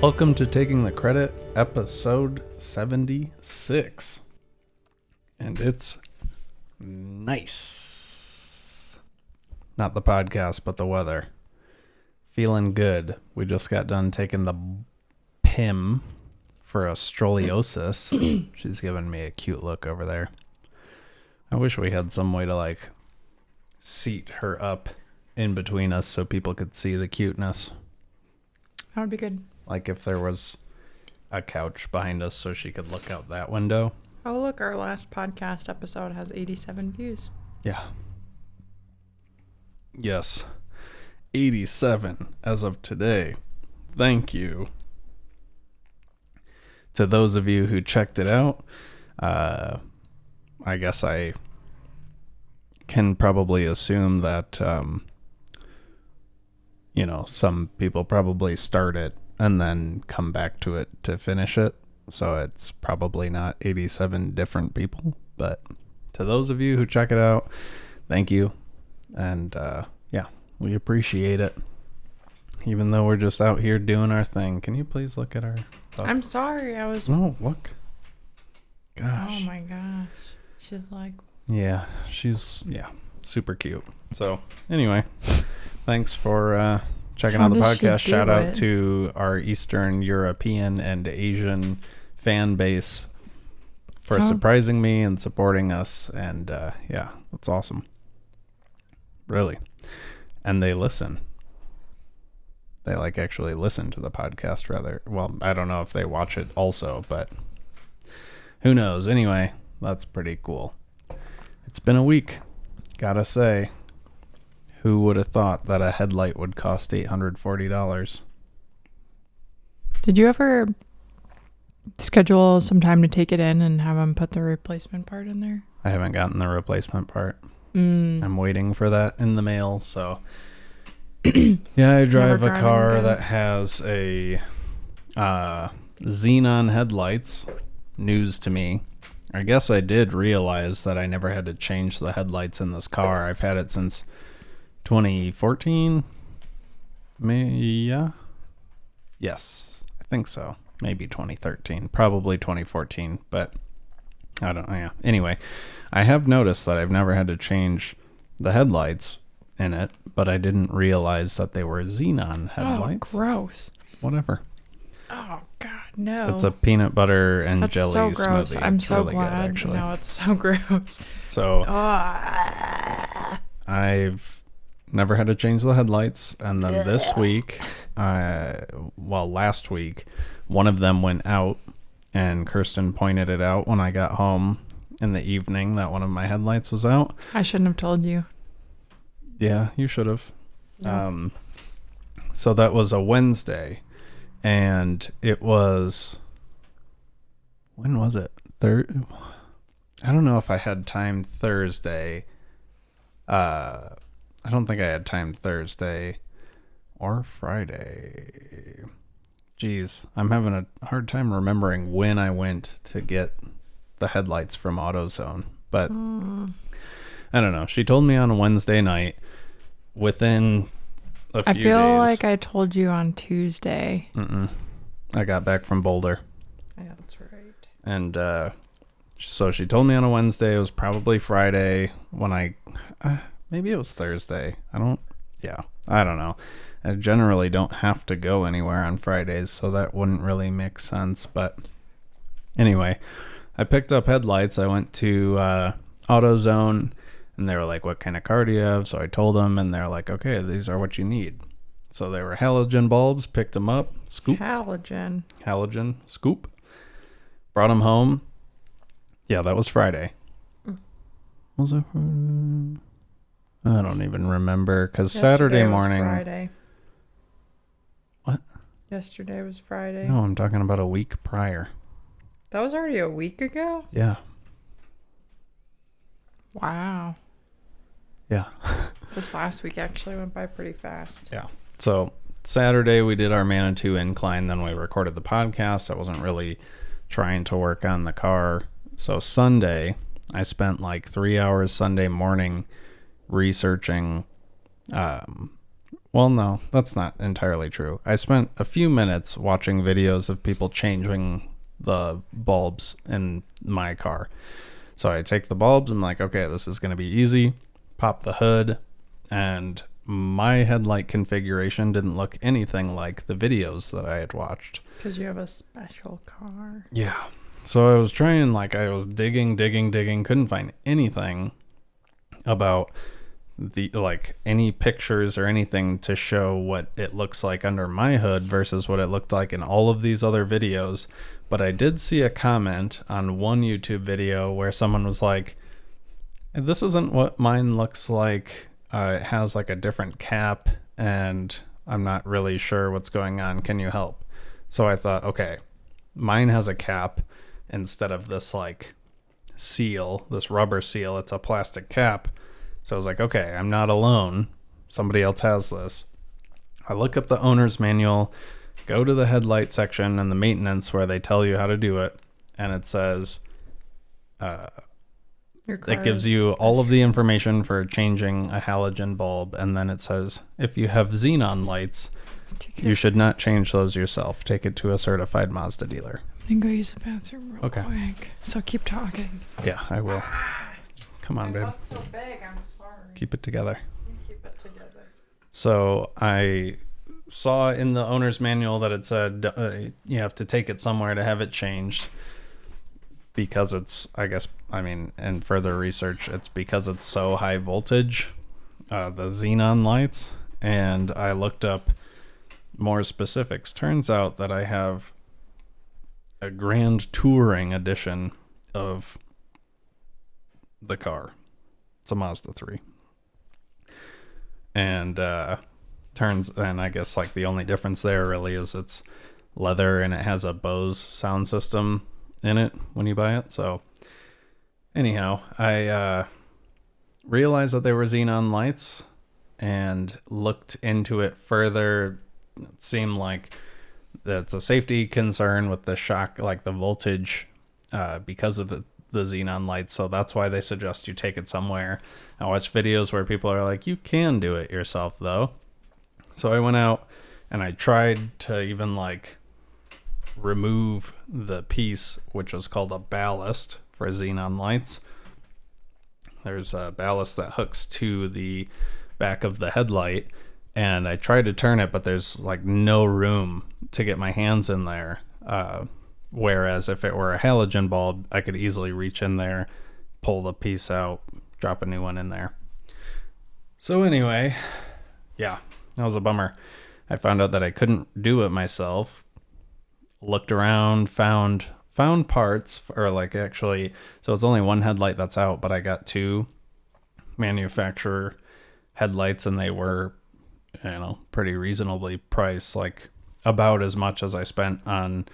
Welcome to Taking the Credit, episode 76. And it's nice. Not the podcast, but the weather. Feeling good. We just got done taking the PIM for a scoliosis. She's giving me a cute look over there. I wish we had some way to seat her up in between us so people could see the cuteness. That would be good. Like if there was a couch behind us so she could look out that window. Oh, look, our last podcast episode has 87 views. Yeah. Yes. 87 as of today. Thank you. To those of you who checked it out, I guess I can probably assume that, some people probably start it and then come back to it to finish it. So it's probably not 87 different people. But to those of you who check it out, thank you. And we appreciate it. Even though we're just out here doing our thing. Can you please look at our... I'm sorry, I was... No, look. Gosh. Oh my gosh. She's like... Yeah, she's super cute. So anyway, thanks for checking out the podcast. Shout out to our Eastern European and Asian fan base for surprising me and supporting us. And that's awesome. Really. And they listen. They actually listen to the podcast rather. Well, I don't know if they watch it also, but who knows? Anyway, that's pretty cool. It's been a week. Gotta say, who would have thought that a headlight would cost $840? Did you ever schedule some time to take it in and have them put the replacement part in there? I haven't gotten the replacement part. I'm waiting for that in the mail, so... Yeah, I drive a car that has a xenon headlights. News to me. I guess I did realize that I never had to change the headlights in this car. I've had it since 2014. Yes, I think so. Maybe 2013. Probably 2014, but I don't know. Yeah. Anyway, I have noticed that I've never had to change the headlights in it, but I didn't realize that they were xenon headlights. Oh, gross. Whatever. Oh, God, no. It's a peanut butter and That's jelly so gross. smoothie. I'm it's so really glad. Good, actually. No, it's so gross. So I've never had to change the headlights, and then this week, last week, one of them went out, and Kirsten pointed it out when I got home in the evening that one of my headlights was out. I shouldn't have told you. Yeah, you should have. Yeah. So that was a Wednesday, and it was... When was it? I don't know if I had time Thursday. I don't think I had time Thursday or Friday. Jeez, I'm having a hard time remembering when I went to get the headlights from AutoZone. But I don't know. She told me on a Wednesday night. Within a few days. I feel like I told you on Tuesday. I got back from Boulder. Yeah, that's right. And so she told me on a Wednesday. It was probably Friday when maybe it was Thursday. I don't know. I generally don't have to go anywhere on Fridays, so that wouldn't really make sense. But anyway, I picked up headlights. I went to AutoZone. And they were like, what kind of car do you have? So I told them, and they're like, okay, these are what you need. So they were halogen bulbs, picked them up, scoop. Halogen, scoop. Brought them home. Yeah, that was Friday. Was it Friday? I don't even remember, because Saturday morning. Friday. What? Yesterday was Friday. No, I'm talking about a week prior. That was already a week ago? Yeah. Wow. Yeah. This last week actually went by pretty fast. Yeah. So Saturday we did our Manitou incline, then we recorded the podcast. I wasn't really trying to work on the car. So Sunday, I spent 3 hours Sunday morning researching Well, no, that's not entirely true. I spent a few minutes watching videos of people changing the bulbs in my car. So I take the bulbs, I'm like, okay, this is going to be easy. Pop the hood, and my headlight configuration didn't look anything like the videos that I had watched. Because you have a special car. Yeah. So I was trying, like, I was digging, couldn't find anything about the, like, any pictures or anything to show what it looks like under my hood versus what it looked like in all of these other videos. But I did see a comment on one YouTube video where someone was like, this isn't what mine looks like. It has like a different cap and I'm not really sure what's going on. Can you help? So I thought, okay, mine has a cap instead of this like seal, this rubber seal. It's a plastic cap. So I was like, okay, I'm not alone. Somebody else has this. I look up the owner's manual, go to the headlight section and the maintenance where they tell you how to do it. And it says, it gives you all of the information for changing a halogen bulb. And then it says, if you have xenon lights, you should not change those yourself. Take it to a certified Mazda dealer. I'm going to go use the bathroom real quick. So keep talking. Yeah, I will. Come on, babe. What's so big? I'm sorry. Keep it together. Keep it together. So I saw in the owner's manual that it said you have to take it somewhere to have it changed because it's, I guess, I mean, in further research, it's because it's so high voltage, the xenon lights. And I looked up more specifics. Turns out that I have a grand touring edition of the car. It's a Mazda 3. And and I guess like the only difference there really is it's leather and it has a Bose sound system in it when you buy it. So anyhow, I realized that they were xenon lights and looked into it further. It seemed like that's a safety concern with the shock, like the voltage, because of the xenon lights. So that's why they suggest you take it somewhere. I watch videos where people are like, you can do it yourself though. So I went out and I tried to even like remove the piece, which is called a ballast for xenon lights. There's a ballast that hooks to the back of the headlight, and I tried to turn it, but there's like no room to get my hands in there. Whereas if it were a halogen bulb, I could easily reach in there, pull the piece out, drop a new one in there. So anyway, yeah, that was a bummer. I found out that I couldn't do it myself. Looked around, found parts, or like actually, so it's only one headlight that's out, but I got two manufacturer headlights and they were, you know, pretty reasonably priced, like about as much as I spent on,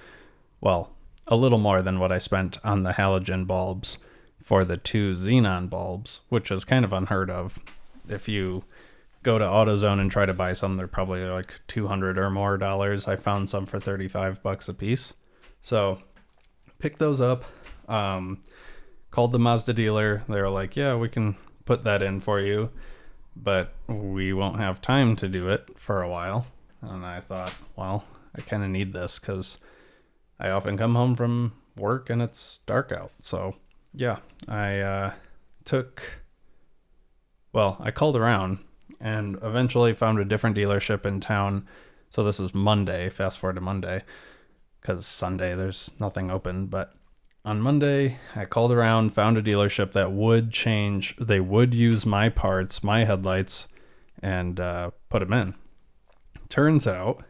well, a little more than what I spent on the halogen bulbs for the two xenon bulbs, which is kind of unheard of. If you go to AutoZone and try to buy some, they're probably like $200 or more. I found some for $35 a piece. So picked those up, called the Mazda dealer. They were like, yeah, we can put that in for you, but we won't have time to do it for a while. And I thought, well, I kind of need this because I often come home from work and it's dark out. So yeah, I called around and eventually found a different dealership in town. So this is Monday, fast forward to Monday, because Sunday there's nothing open. But on Monday, I called around, found a dealership that would change. They would use my parts, my headlights, and put them in. Turns out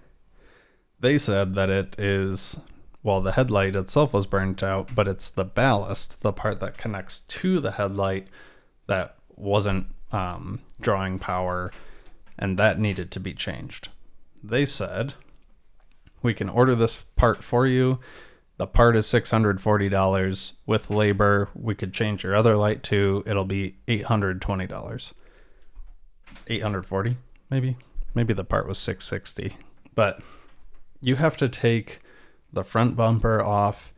they said that it is, well, the headlight itself was burnt out, but it's the ballast, the part that connects to the headlight, that wasn't drawing power, and that needed to be changed. They said, we can order this part for you. The part is $640 with labor. We could change your other light too. It'll be $820. $840, maybe the part was $660. But you have to take the front bumper off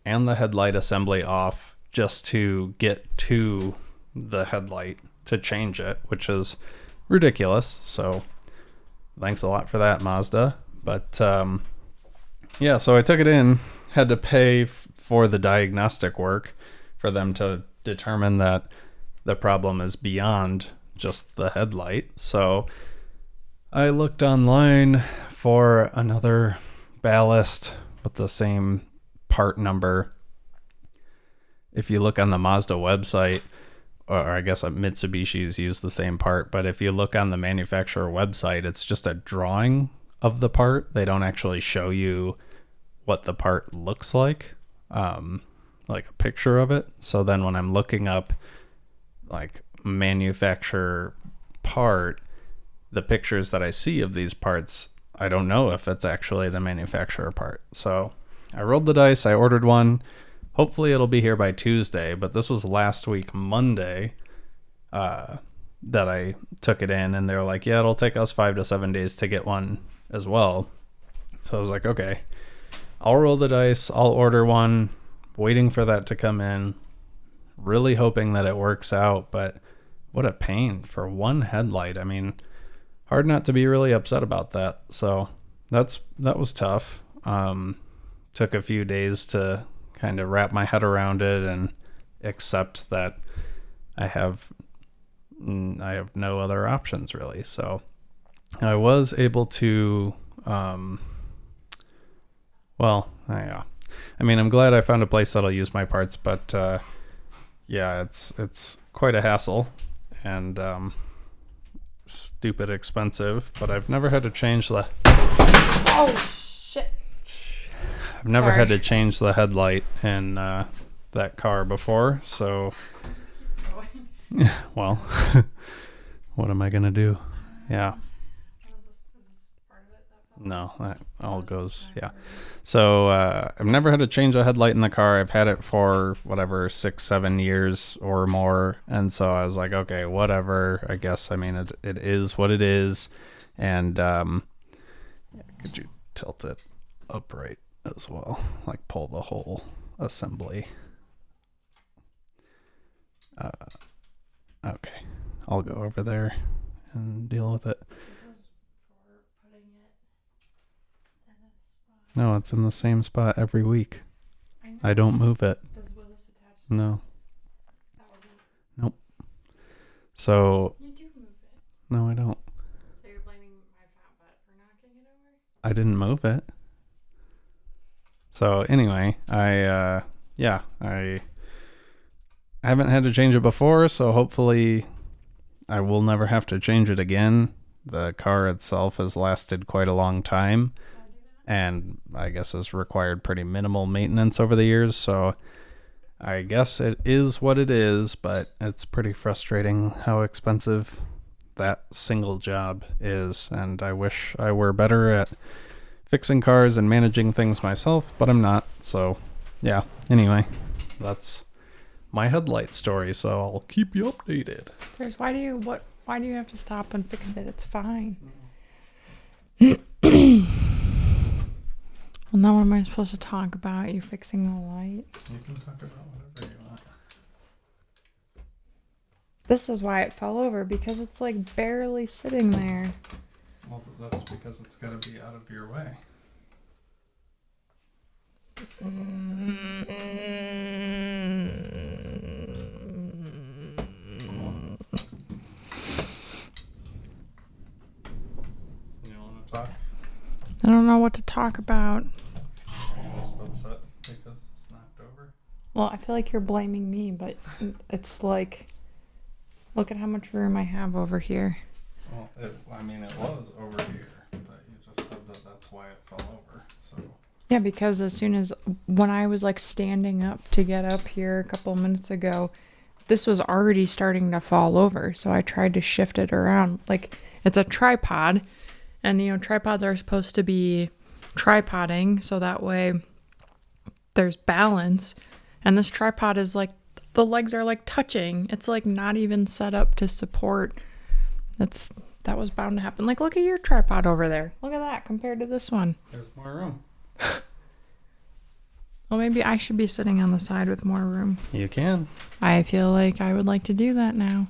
and the headlight assembly off just to get to the headlight to change it, which is ridiculous. So Thanks a lot for that, Mazda. But yeah, so I took it in, had to pay for the diagnostic work for them to determine that the problem is beyond just the headlight. So I looked online for another ballast with the same part number. If you look on the Mazda website, or I guess Mitsubishi's use the same part, but if you look on the manufacturer website, it's just a drawing of the part. They don't actually show you what the part looks like a picture of it. So then when I'm looking up like manufacturer part, the pictures that I see of these parts, I don't know if it's actually the manufacturer part. So I rolled the dice, I ordered one. Hopefully it'll be here by Tuesday, but this was last week, Monday, that I took it in, and they were like, yeah, it'll take us 5 to 7 days to get one as well. So I was like, okay, I'll roll the dice, I'll order one, waiting for that to come in, really hoping that it works out, but what a pain for one headlight. I mean, hard not to be really upset about that. So that was tough. Took a few days to kind of wrap my head around it and accept that I have no other options really. So I was able to, yeah. I mean, I'm glad I found a place that'll use my parts, but yeah, it's quite a hassle and stupid expensive. But I've never had to change the. Oh shit! I've never had to change the headlight in that car before, so. Well, what am I gonna do? Yeah. No, that all goes, yeah. So I've never had to change a headlight in the car. I've had it for 6-7 years or more, and so I was like, okay, whatever. I guess, I mean, it is what it is. And could you tilt it upright as well, like pull the whole assembly? Okay, I'll go over there and deal with it. No, it's in the same spot every week. I don't move it. Was this attached? No. That wasn't. Nope. So. You do move it. No, I don't. So you're blaming my fat butt for knocking it over? I didn't move it. So anyway, I haven't had to change it before, so hopefully I will never have to change it again. The car itself has lasted quite a long time, and I guess has required pretty minimal maintenance over the years, so I guess it is what it is, but it's pretty frustrating how expensive that single job is, and I wish I were better at fixing cars and managing things myself, but I'm not. So yeah, anyway, that's my headlight story, so I'll keep you updated. Why do you have to stop and fix it? It's fine. Well, now what am I supposed to talk about? You fixing the light? You can talk about whatever you want. This is why it fell over, because it's like barely sitting there. Well, that's because it's got to be out of your way. You want to talk? I don't know what to talk about. Are you just upset because it's knocked over? Well, I feel like you're blaming me, but it's like, look at how much room I have over here. Well, it was over here, but you just said that that's why it fell over, so. Yeah, because as soon as, when I was like standing up to get up here a couple of minutes ago, this was already starting to fall over. So I tried to shift it around. Like, it's a tripod, and you know, tripods are supposed to be tripoding so that way there's balance. And this tripod is like, the legs are like touching. It's like not even set up to support. That was bound to happen. Like, look at your tripod over there. Look at that compared to this one. There's more room. Well, maybe I should be sitting on the side with more room. You can. I feel like I would like to do that now.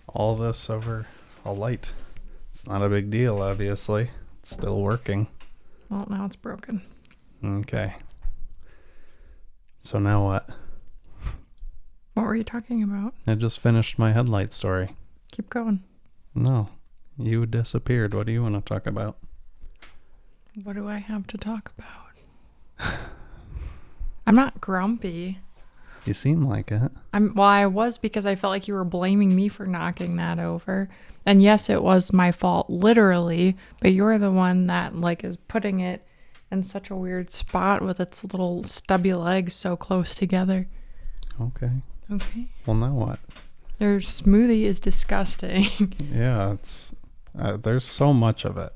All this over a light. It's It's not a big deal, obviously. It's still working. Well, now it's broken. Okay. So now what? What were you talking about? I just finished my headlight story. Keep going. No. You disappeared. What do you want to talk about? What do I have to talk about? I'm not grumpy. You seem like it. I was because I felt like you were blaming me for knocking that over. And yes, it was my fault, literally, but you're the one that like is putting it in such a weird spot with its little stubby legs so close together. Okay. Okay. Well, now what? Your smoothie is disgusting. Yeah, it's there's so much of it.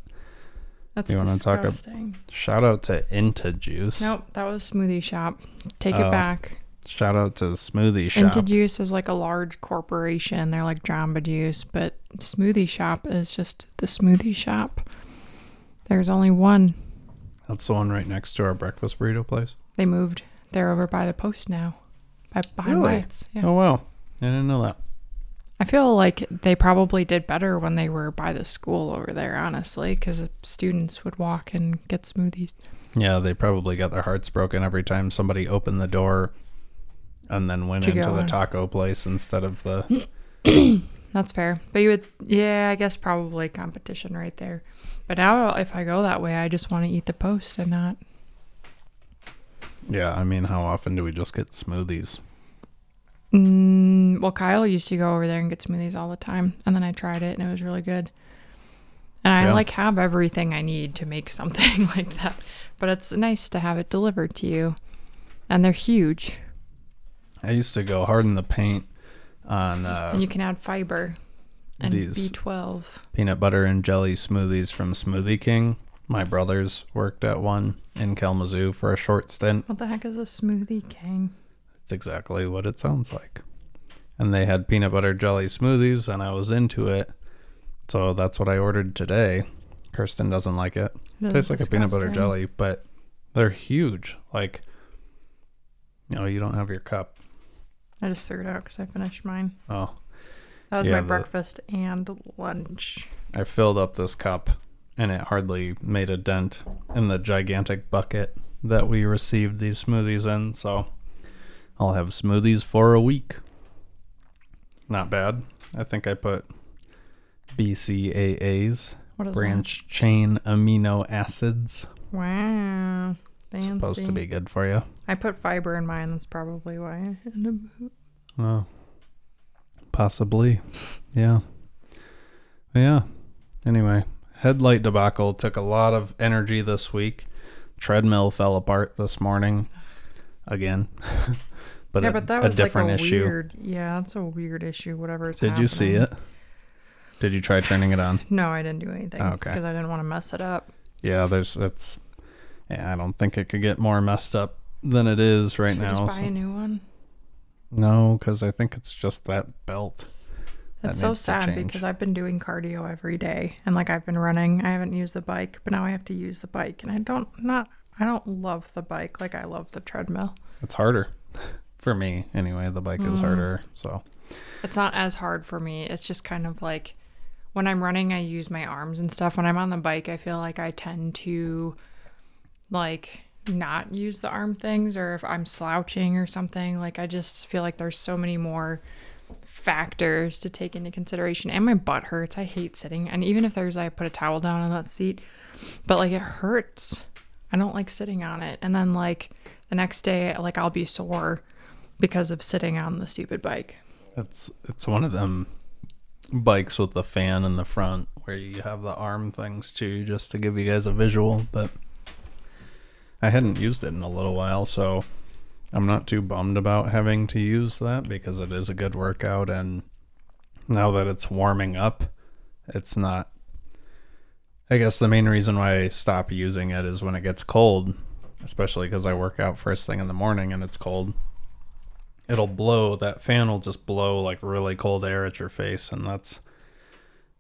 That's you disgusting. Shout out to Inta Juice. Nope, that was Smoothie Shop. Take it back. Shout out to Smoothie Shop. Inta Juice is like a large corporation. They're like Jamba Juice, but Smoothie Shop is just the Smoothie Shop. There's only one. That's the one right next to our breakfast burrito place. They moved. They're over by the post now. Behind Really? Wyatt's. Yeah. Oh, wow. I didn't know that. I feel like they probably did better when they were by the school over there, honestly, because students would walk and get smoothies. Yeah, they probably got their hearts broken every time somebody opened the door and then went into the taco place instead of the... That's fair. But you would, yeah, I guess probably competition right there. But now if I go that way, I just want to eat the post and not... Yeah, I mean, how often do we just get smoothies? Well, Kyle used to go over there and get smoothies all the time. And then I tried it and it was really good. And I like have everything I need to make something like that. But it's nice to have it delivered to you. And they're huge. I used to go hard in the paint on... and you can add fiber and these B12. Peanut butter and jelly smoothies from Smoothie King. My brothers worked at one in Kalamazoo for a short stint. What the heck is a Smoothie King? It's exactly what it sounds like. And they had peanut butter jelly smoothies, and I was into it. So that's what I ordered today. Kirsten doesn't like it. It tastes like a peanut butter jelly, but they're huge. Like, you know, you don't have your cup. I just threw it out because I finished mine. Oh. That was my breakfast and lunch. I filled up this cup, and it hardly made a dent in the gigantic bucket that we received these smoothies in. So I'll have smoothies for a week. Not bad. I think I put BCAAs, branch chain amino acids. Wow. Fancy. It's supposed to be good for you. I put fiber in mine. That's probably why I ended up... Oh, possibly. Yeah. Yeah. Anyway, headlight debacle took a lot of energy this week. Treadmill fell apart this morning. Again. But yeah, but that was a different like a issue. Weird, yeah, that's a weird issue, whatever is Did happening. you see it? Did you try turning it on? No, I didn't do anything. Okay. Because I didn't want to mess it up. Yeah, I don't think it could get more messed up than it is right now. Just buy a new one? No, because I think it's just that belt. That's so sad because I've been doing cardio every day and like I've been running. I haven't used the bike, but now I have to use the bike, and I don't love the bike like I love the treadmill. It's harder for me anyway. The bike is harder, so it's not as hard for me. It's just kind of like when I'm running, I use my arms and stuff. When I'm on the bike, I feel like I tend to like not use the arm things, or if I'm slouching or something, like I just feel like there's so many more factors to take into consideration, and my butt hurts. I hate sitting, and even if I put a towel down on that seat, but like it hurts. I don't like sitting on it, and then like the next day, like I'll be sore because of sitting on the stupid bike. It's one of them bikes with the fan in the front where you have the arm things too, just to give you guys a visual, but I hadn't used it in a little while, so I'm not too bummed about having to use that because it is a good workout, and now that it's warming up, it's not... I guess the main reason why I stop using it is when it gets cold, especially because I work out first thing in the morning and it's cold. It'll blow, that fan will just blow like really cold air at your face, and I'm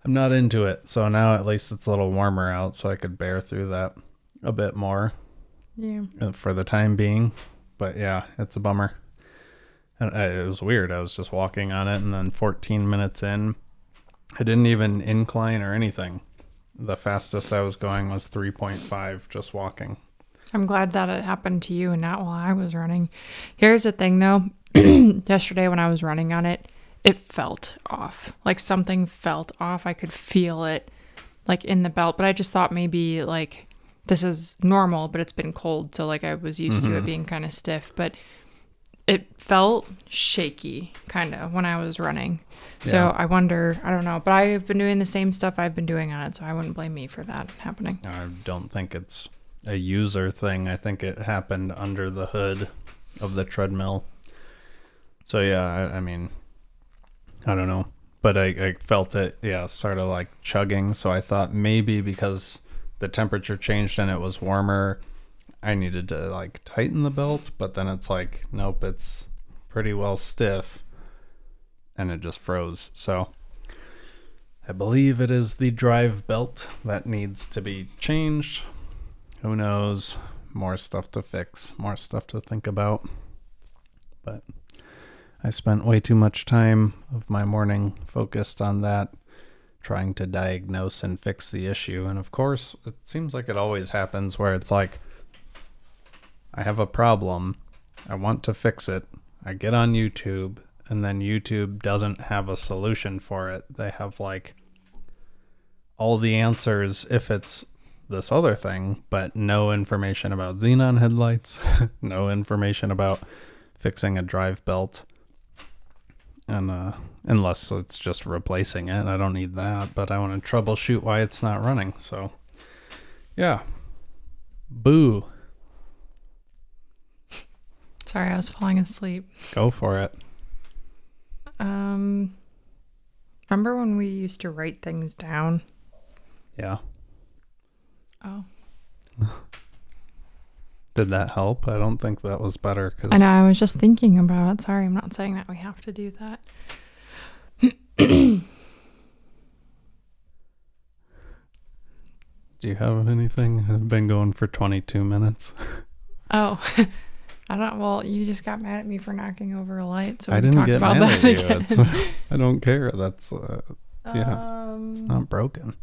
not into it. So now at least it's a little warmer out, so I could bear through that a bit more. Yeah. For the time being. But yeah, it's a bummer. And it was weird. I was just walking on it, and then 14 minutes in, I didn't even incline or anything. the fastest I was going was 3.5 just walking. I'm glad that it happened to you and not while I was running. Here's the thing though. Yesterday when I was running on it, it felt off. Like something felt off. I could feel it like in the belt, but I just thought maybe like this is normal, but it's been cold. So like I was used to it being kind of stiff, but it felt shaky kind of when I was running. So I wonder, I don't know, but I've been doing the same stuff I've been doing on it. So I wouldn't blame me for that happening. I don't think it's a user thing. I think it happened under the hood of the treadmill. So yeah, I mean, I don't know, but I felt it, sort of like chugging. So I thought maybe because the temperature changed and it was warmer, I needed to like tighten the belt, but then it's like, nope, it's pretty well stiff and it just froze. So I believe it is the drive belt that needs to be changed. Who knows? More stuff to fix, more stuff to think about. But I spent way too much time of my morning focused on that, trying to diagnose and fix the issue. And of course, it seems like it always happens where it's like, I have a problem, I want to fix it, I get on YouTube, and then YouTube doesn't have a solution for it. They have like all the answers if it's this other thing, but no information about xenon headlights, no information about fixing a drive belt. And unless it's just replacing it, I don't need that, but I want to troubleshoot why it's not running. So yeah, boo. Sorry, I was falling asleep. Go for it. Remember when we used to write things down? Yeah. Oh. Did that help? I don't think that was better. I know, I was just thinking about it. Sorry, I'm not saying that we have to do that. Do you have anything? I've been going for 22 minutes. Oh. I don't. Well, you just got mad at me for knocking over a light, so I we didn't talk get about mad that at you. again. I don't care. That's it's not broken.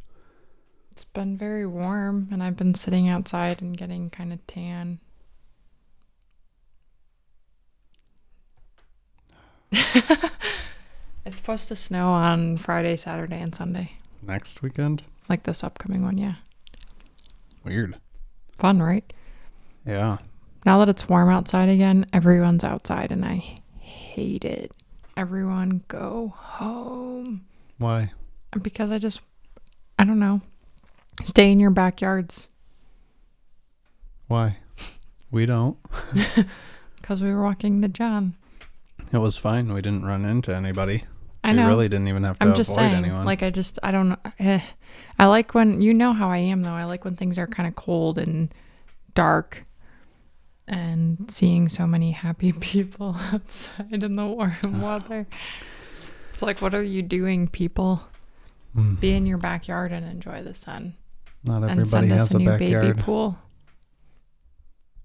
It's been very warm, and I've been sitting outside and getting kind of tan. It's supposed to snow on Friday, Saturday, and Sunday. Next weekend? Like this upcoming one, yeah. Weird. Fun, right? Yeah. Now that it's warm outside again, everyone's outside, and I hate it. Everyone go home. Why? Because I don't know. Stay in your backyards. Why? We don't. Because we were walking the John. It was fine. We didn't run into anybody. I know. We really didn't even have to I'm just avoid saying, anyone. like, I don't know. I like when, you know how I am, though. I like when things are kind of cold and dark. And seeing so many happy people outside in the warm weather. It's like, what are you doing, people? Be in your backyard and enjoy the sun. Not and everybody send has us a a new backyard. baby pool.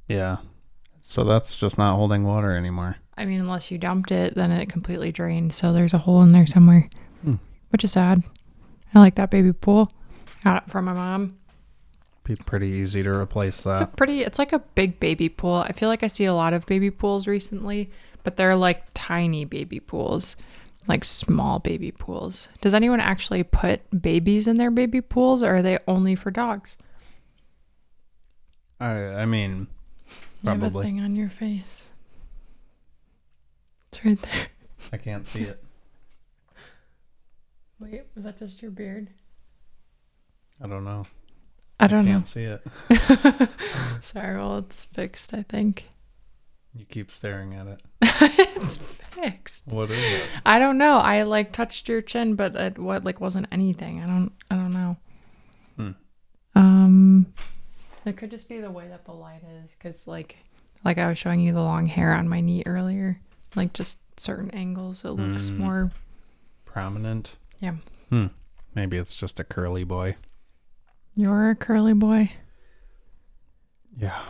Yeah. So that's just not holding water anymore. I mean, unless you dumped it, then it completely drained. So there's a hole in there somewhere, which is sad. I like that baby pool. Got it from my mom. Be pretty easy to replace that. It's like a big baby pool. I feel like I see a lot of baby pools recently, but they're like tiny baby pools, like small baby pools. Does anyone actually put babies in their baby pools, or are they only for dogs? I mean, You have a probably. thing on your face. It's right there. I can't see it. Wait, was that just your beard? I don't know. I don't know. Can't see it. Sorry, well, it's fixed, I think. You keep staring at it. It's fixed. What is it? I don't know. I like touched your chin, but it wasn't anything. I don't know. It could just be the way that the light is, because like I was showing you the long hair on my knee earlier, like just certain angles it looks more prominent. Yeah. Maybe it's just a curly boy. You're a curly boy. Yeah.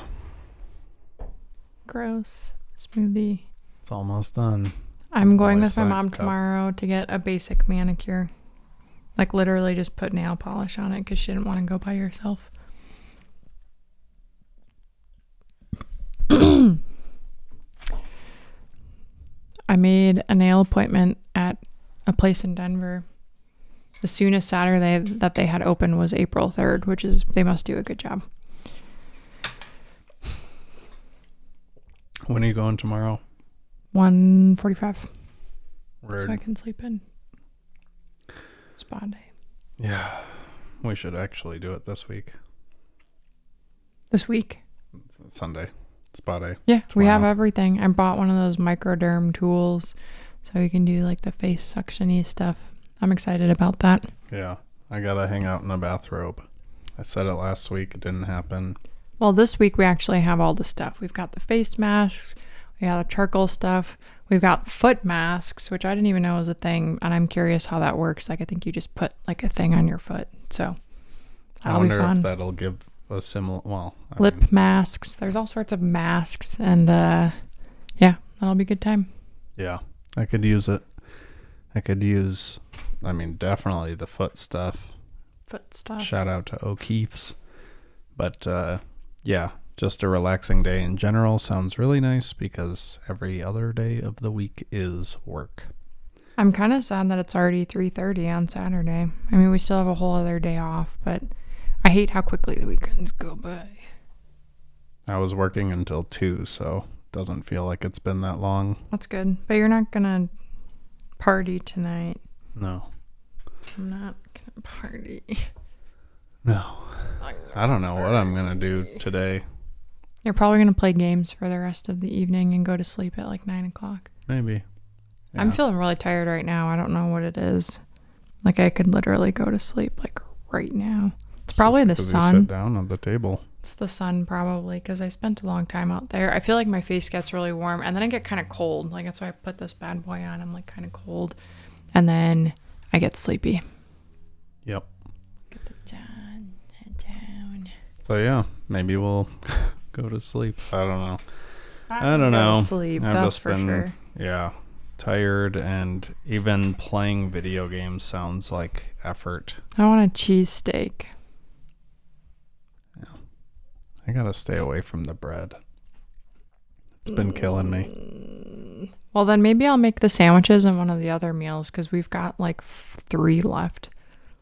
Gross. Smoothie. It's almost done. I'm going Voice with my that mom cup. tomorrow to get a basic manicure. Like literally just put nail polish on it because she didn't want to go by herself. I made a nail appointment at a place in Denver. The soonest Saturday that they had open was April 3rd, which is, they must do a good job. When are you going tomorrow? 1:45. Word. So I can sleep in. Spa day. Yeah. We should actually do it this week. This week? Sunday. Spa day. Yeah, we have Tomorrow. everything. I bought one of those microderm tools so you can do like the face suction-y stuff. I'm excited about that. Yeah. I gotta hang out in a bathrobe. I said it last week. It didn't happen. Well, this week we actually have all the stuff. We've got the face masks. We got the charcoal stuff. We've got foot masks, which I didn't even know was a thing. And I'm curious how that works. Like, I think you just put like a thing on your foot. So that'll be fun. I wonder if that'll give a similar, well, Lip masks. There's all sorts of masks. And yeah, that'll be a good time. Yeah. I could use it. I could use, definitely the foot stuff. Foot stuff. Shout out to O'Keefe's. But yeah, just a relaxing day in general sounds really nice because every other day of the week is work. I'm kind of sad that it's already 3:30 on Saturday. I mean, we still have a whole other day off, but I hate how quickly the weekends go by. I was working until 2, so it doesn't feel like it's been that long. That's good. But you're not going to party tonight. No. I'm not going to party. No. I don't know what I'm going to do today. You're probably going to play games for the rest of the evening and go to sleep at like 9 o'clock. Maybe. Yeah. I'm feeling really tired right now. I don't know what it is. Like, I could literally go to sleep like right now. It's probably the sun. You sit down at the table. It's the sun probably because I spent a long time out there. I feel like my face gets really warm and then I get kind of cold. Like, that's why I put this bad boy on. I'm like kind of cold. And then I get sleepy. Yep. Get the down. So yeah, maybe we'll go to sleep. I don't know. I don't know. Sleep, I've that's just for been, sure. Yeah, tired, and even playing video games sounds like effort. I want a cheesesteak. Yeah, I gotta stay away from the bread. It's been killing me. Well, then maybe I'll make the sandwiches and one of the other meals because we've got like 3 left.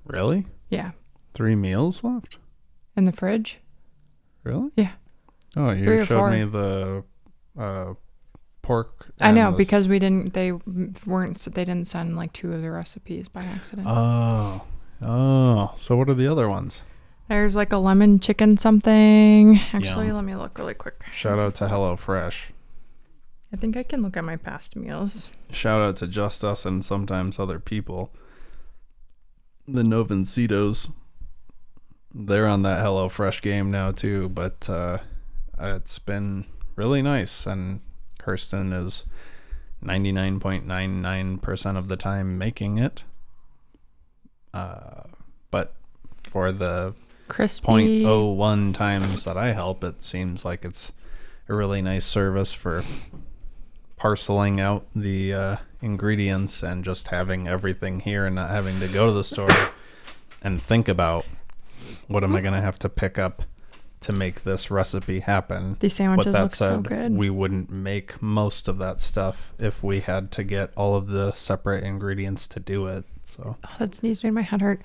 Really? Yeah. 3 meals left? In the fridge? Really? Yeah. Oh, 3 you or showed 4. me the pork. I know and because they didn't send like 2 of the recipes by accident. Oh. So what are the other ones? There's like a lemon chicken something. Actually, Yum. Let me look really quick. Shout out to HelloFresh. I think I can look at my past meals. Shout out to Just Us and sometimes other people. The Novencitos. They're on that HelloFresh game now too, but it's been really nice, and Kirsten is 99.99% of the time making it. But for the Crispy 0.01 times that I help, it seems like it's a really nice service for parceling out the ingredients and just having everything here and not having to go to the store and think about what am I going to have to pick up to make this recipe happen. These sandwiches look so good. We wouldn't make most of that stuff if we had to get all of the separate ingredients to do it. So that sneeze made my head hurt.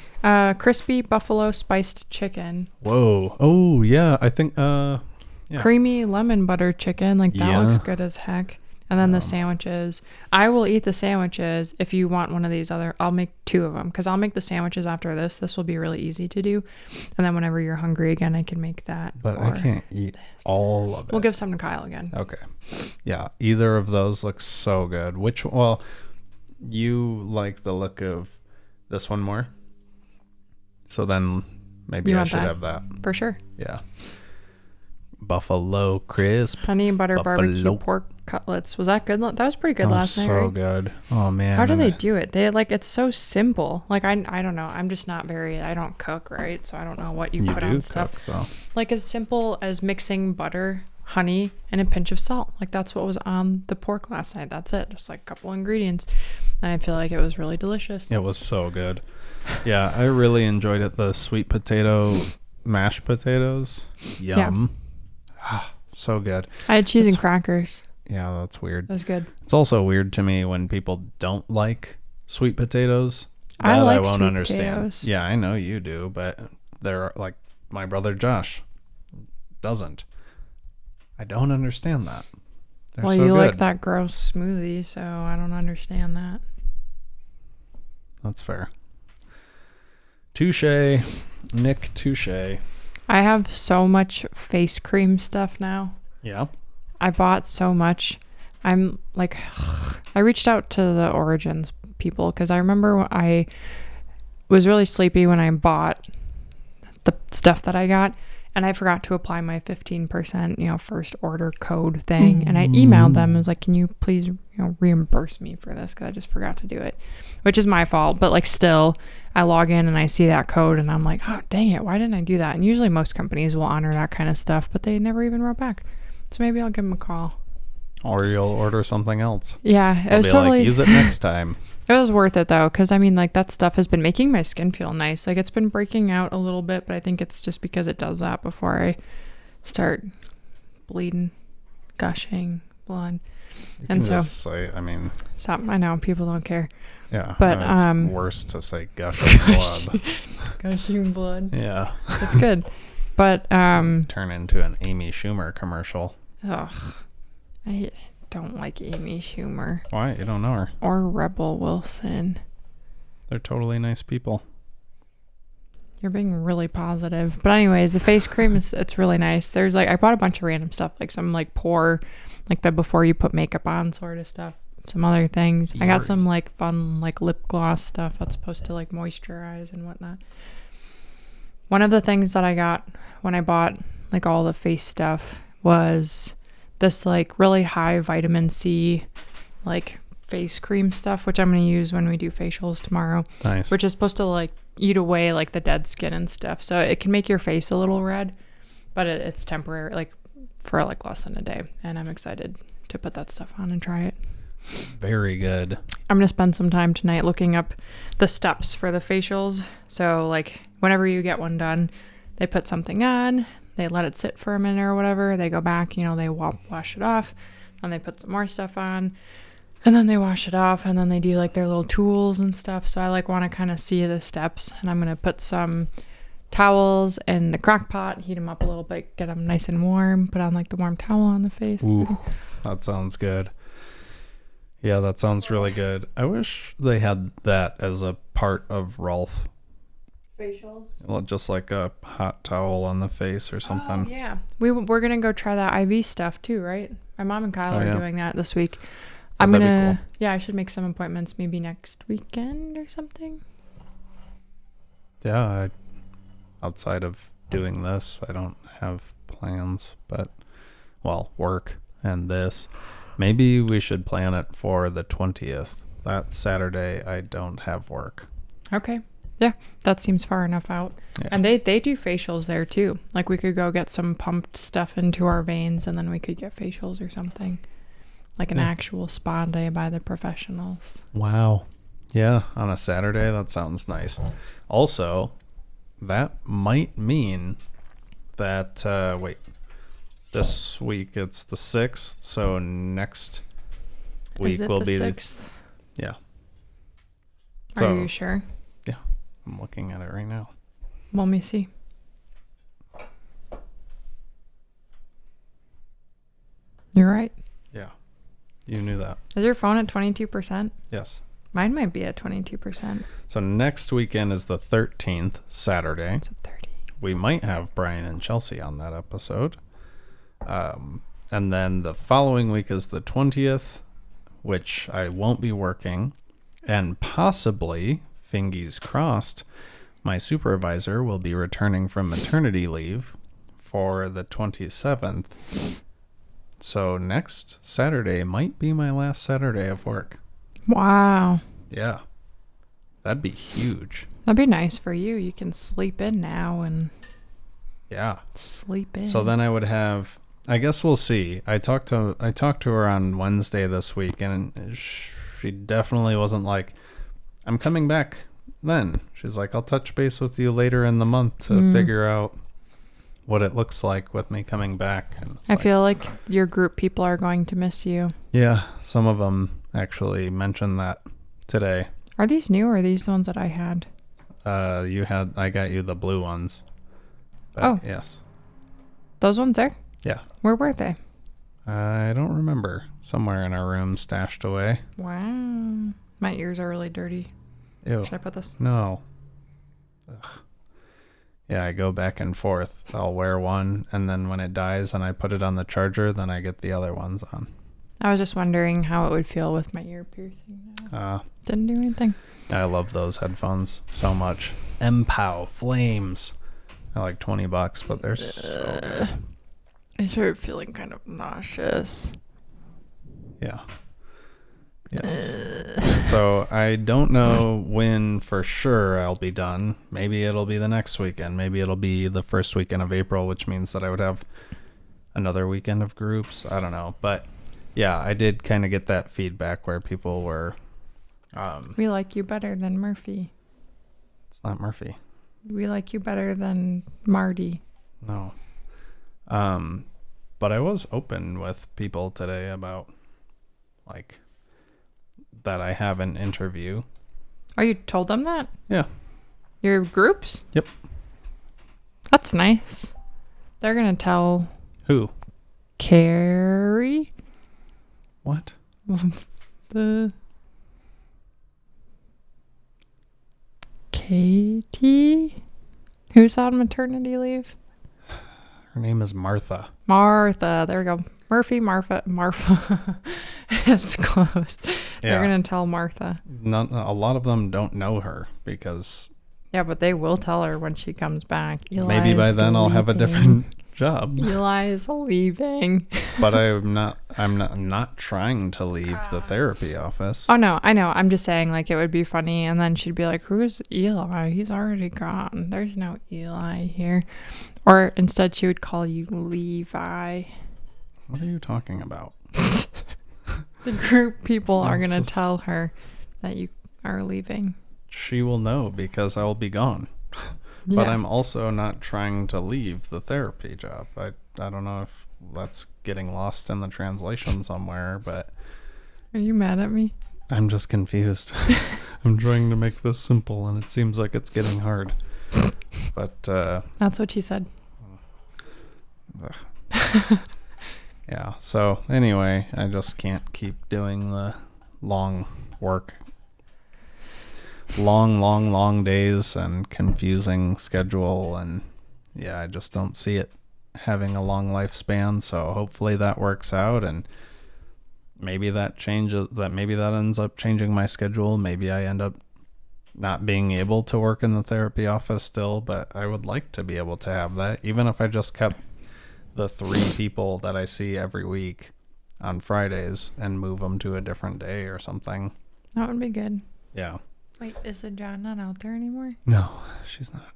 Crispy buffalo spiced chicken. Whoa. Oh, yeah. I think yeah. Creamy lemon butter chicken. Like that Yeah. looks good as heck. And then the sandwiches. I will eat the sandwiches if you want one of these other. I'll make 2 of them because I'll make the sandwiches after this. This will be really easy to do. And then whenever you're hungry again, I can make that. But I can't eat all of it. We'll give some to Kyle again. Okay. Yeah. Either of those looks so good. Well, you like the look of this one more. So then maybe I should have that. For sure. Yeah. Buffalo crisp. Honey butter barbecue pork cutlets. Was that good? That was pretty good last night, so right? good. Oh man. How do they do it? They it's so simple. Like I don't know. I'm just not I don't cook, right? So I don't know what you put on stuff. Though. Like as simple as mixing butter, honey, and a pinch of salt. Like that's what was on the pork last night. That's it. Just like a couple ingredients. And I feel like it was really delicious. It was so good. Yeah, I really enjoyed it. The sweet potato mashed potatoes. Yum. Ah, so good. I had cheese and crackers. Yeah, that's weird. That was good. It's also weird to me when people don't like sweet potatoes. I That like I won't sweet understand. potatoes. Yeah, I know you do, but they're like my brother Josh doesn't. I don't understand that. They're Well, so you good. like that gross smoothie, so I don't understand that. That's fair. Touche. Nick Touche. I have so much face cream stuff now. Yeah. I bought so much. I'm like, I reached out to the Origins people because I remember I was really sleepy when I bought the stuff that I got, and I forgot to apply my 15%, first order code thing. And I emailed them and was like, can you please, reimburse me for this? Because I just forgot to do it, which is my fault. But like, still, I log in and I see that code and I'm like, oh, dang it. Why didn't I do that? And usually most companies will honor that kind of stuff, but they never even wrote back. So maybe I'll give them a call. Or you'll order something else. Yeah, They'll it was be totally. like, use it next time. It was worth it though, because I mean, like that stuff has been making my skin feel nice. Like it's been breaking out a little bit, but I think it's just because it does that before I start bleeding, gushing blood. You And can so, just say, I mean, stop. I know people don't care. yeah, But, it's worse to say gushing blood. Gushing blood. Yeah. It's good, but Turn into an Amy Schumer commercial. ugh, I don't like Amy Schumer Why? You don't know her. or Rebel Wilson. They're totally nice people. You're being really positive. But anyways, the face cream it's really nice. There's like I bought a bunch of random stuff, like some like pore, like the before you put makeup on sort of stuff. Some other things. I got some like fun like lip gloss stuff that's supposed to like moisturize and whatnot. One of the things that I got when I bought like all the face stuff was this like really high vitamin C like face cream stuff, which I'm going to use when we do facials tomorrow. Nice. Which is supposed to like eat away like the dead skin and stuff. So it can make your face a little red, but it's temporary, like for like less than a day. And I'm excited to put that stuff on and try it. Very good. I'm going to spend some time tonight looking up the steps for the facials. So like whenever you get one done, they put something on, they let it sit for a minute or whatever. They go back, they wash it off, and they put some more stuff on, and then they wash it off, and then they do like their little tools and stuff. So I like want to kind of see the steps, and I'm going to put some towels in the crock pot, heat them up a little bit, get them nice and warm, put on like the warm towel on the face. Ooh, that sounds good. Yeah, that sounds really good. I wish they had that as a part of Rolf. Facials? Well, just like a hot towel on the face or something. Oh, yeah. We're going to go try that IV stuff too, right? My mom and Kyle are doing that this week. I'm going to, I should make some appointments maybe next weekend or something. Yeah, outside of doing this, I don't have plans, but, work and this. Maybe we should plan it for the 20th. That Saturday, I don't have work. Okay. Yeah, that seems far enough out. Yeah. And they do facials there too. Like we could go get some pumped stuff into our veins and then we could get facials or something. Like an actual spa day by the professionals. Wow. Yeah, on a Saturday, that sounds nice. Also, that might mean that, this week it's the 6th, so next week will be the 6th. Yeah. Are you sure? Yeah, I'm looking at it right now. Let me see. You're right. Yeah, you knew that. Is your phone at 22%? Yes. Mine might be at 22%. So next weekend is the 13th, Saturday. It's at 30. We might have Brian and Chelsea on that episode. And then the following week is the 20th, which I won't be working. And possibly, fingies crossed, my supervisor will be returning from maternity leave for the 27th. So next Saturday might be my last Saturday of work. Wow. Yeah. That'd be huge. That'd be nice for you. You can sleep in now and sleep in. So then I would have, I guess we'll see. I talked to her on Wednesday this week, and she definitely wasn't like, I'm coming back then. She's like, I'll touch base with you later in the month to figure out what it looks like with me coming back. And I feel like your group people are going to miss you. Yeah, some of them actually mentioned that today. Are these new or are these the ones that I had? I got you the blue ones. But Oh. Yes. Those ones there? Yeah. Where were they? I don't remember. Somewhere in our room stashed away. Wow. My ears are really dirty. Ew. Should I put this? No. Ugh. Yeah, I go back and forth. I'll wear one, and then when it dies and I put it on the charger, then I get the other ones on. I was just wondering how it would feel with my ear piercing now. Didn't do anything. I love those headphones so much. MPOW Flames. They're like $20, but they're so good. I started feeling kind of nauseous. Yeah. Yes. So I don't know when for sure I'll be done. Maybe it'll be the next weekend. Maybe it'll be the first weekend of April, which means that I would have another weekend of groups. I don't know. But yeah, I did kind of get that feedback where people were... we like you better than Murphy. It's not Murphy. We like you better than Marty. No. But I was open with people today about like that I have an interview. Oh, you told them that? Yeah. Your groups? Yep. That's nice. They're going to tell... Who? Carrie? What? Katie? Who's on maternity leave? Her name is Martha. Martha. There we go. Martha. It's close. Yeah. They're going to tell Martha. A lot of them don't know her because... Yeah, but they will tell her when she comes back. Maybe by then I'll have a different job. Eli is leaving. But I'm not trying to leave the therapy office. Oh, no, I know. I'm just saying, like, it would be funny. And then she'd be like, who's Eli? He's already gone. There's no Eli here. Or instead, she would call you Levi. What are you talking about? The group people are going to tell her that you are leaving. She will know because I will be gone. Yeah. But I'm also not trying to leave the therapy job. I don't know if that's getting lost in the translation somewhere, but... Are you mad at me? I'm just confused. I'm trying to make this simple, and it seems like it's getting hard. But, That's what she said. Yeah, so anyway, I just can't keep doing the long work. Long days and confusing schedule, and yeah, I just don't see it having a long lifespan, so hopefully that works out, and maybe that ends up changing my schedule. Maybe I end up not being able to work in the therapy office still, but I would like to be able to have that, even if I just kept the 3 people that I see every week on Fridays and move them to a different day or something. That would be good. Yeah. Wait, is the John not out there anymore? No, she's not.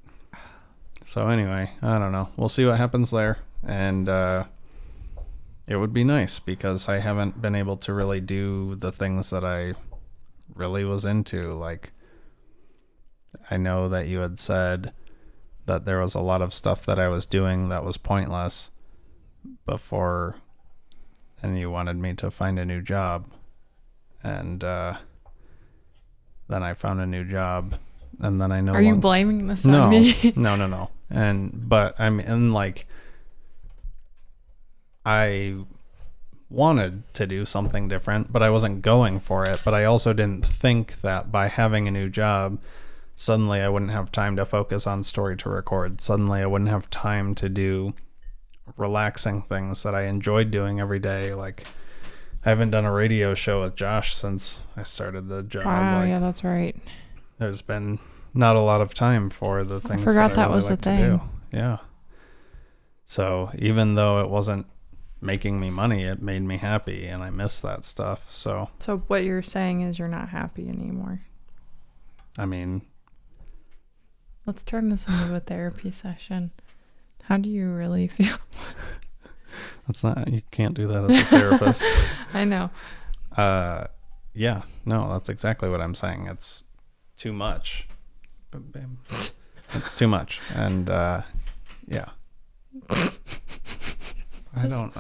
So anyway, I don't know. We'll see what happens there. And it would be nice because I haven't been able to really do the things that I really was into. Like, I know that you had said that there was a lot of stuff that I was doing that was pointless before, and you wanted me to find a new job. And then I found a new job, and then I know. Are you blaming this on me? No. But I'm in, like, I wanted to do something different, but I wasn't going for it. But I also didn't think that by having a new job, suddenly I wouldn't have time to focus on Story to Record. Suddenly I wouldn't have time to do relaxing things that I enjoyed doing every day. Like, I haven't done a radio show with Josh since I started the job. Wow, yeah, that's right. There's been not a lot of time for the things I forgot that really was like a thing. to do. Yeah. So even though it wasn't making me money, it made me happy, and I miss that stuff. So what you're saying is you're not happy anymore. I mean, let's turn this into a therapy session. How do you really feel? That's not, you can't do that as a therapist. I know. Yeah, no, that's exactly what I'm saying. It's too much. bam. It's too much. And yeah. I don't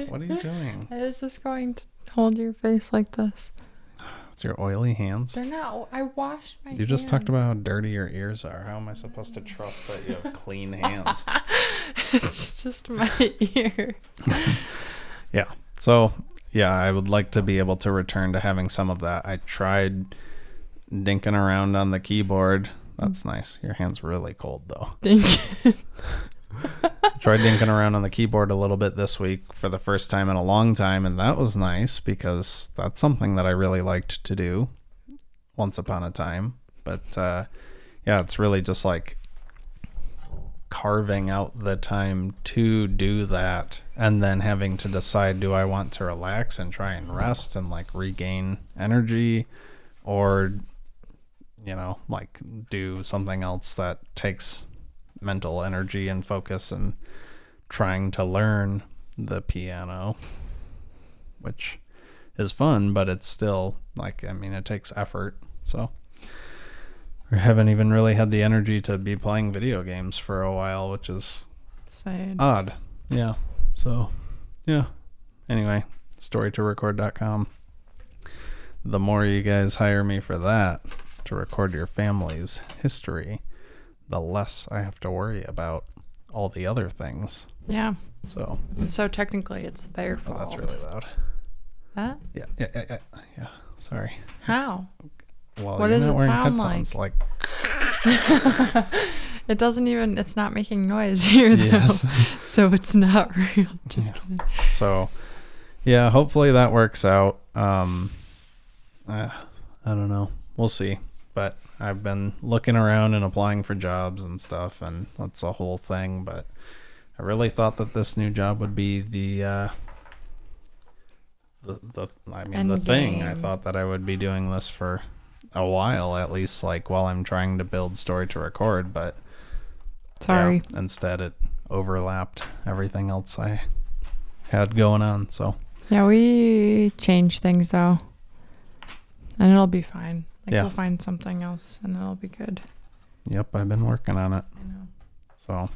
what are you doing? I was just going to hold your face like this. It's your oily hands. They're not. I washed my hands. You just talked about how dirty your ears are. How am I supposed to trust that you have clean hands? It's just my ears. Yeah. So, yeah, I would like to be able to return to having some of that. I tried dinking around on the keyboard. That's nice. Your hand's really cold, though. Tried dinking around on the keyboard a little bit this week for the first time in a long time, and that was nice because that's something that I really liked to do once upon a time. But yeah, it's really just like carving out the time to do that and then having to decide, do I want to relax and try and rest and like regain energy, or like do something else that takes mental energy and focus and trying to learn the piano, which is fun, but it's still like, it takes effort. So we haven't even really had the energy to be playing video games for a while, which is sad. Odd. Yeah. So yeah. Anyway, storytorecord.com. The more you guys hire me for that to record your family's history, the less I have to worry about all the other things. Yeah. So technically it's their fault. That's really loud. That? Yeah. Sorry. How? Well, what you're does not it wearing sound headphones, like? It doesn't even, it's not making noise here though. Yes. So it's not real. Just kidding. So yeah, hopefully that works out. I don't know. We'll see. But I've been looking around and applying for jobs and stuff, and that's a whole thing. But I really thought that this new job would be the thing. I thought that I would be doing this for a while, at least, like while I'm trying to build Story to Record. But sorry. yeah, instead it overlapped everything else I had going on. So yeah, we changed things though, and it'll be fine. We'll find something else and it'll be good. Yep, I've been working on it. I know. So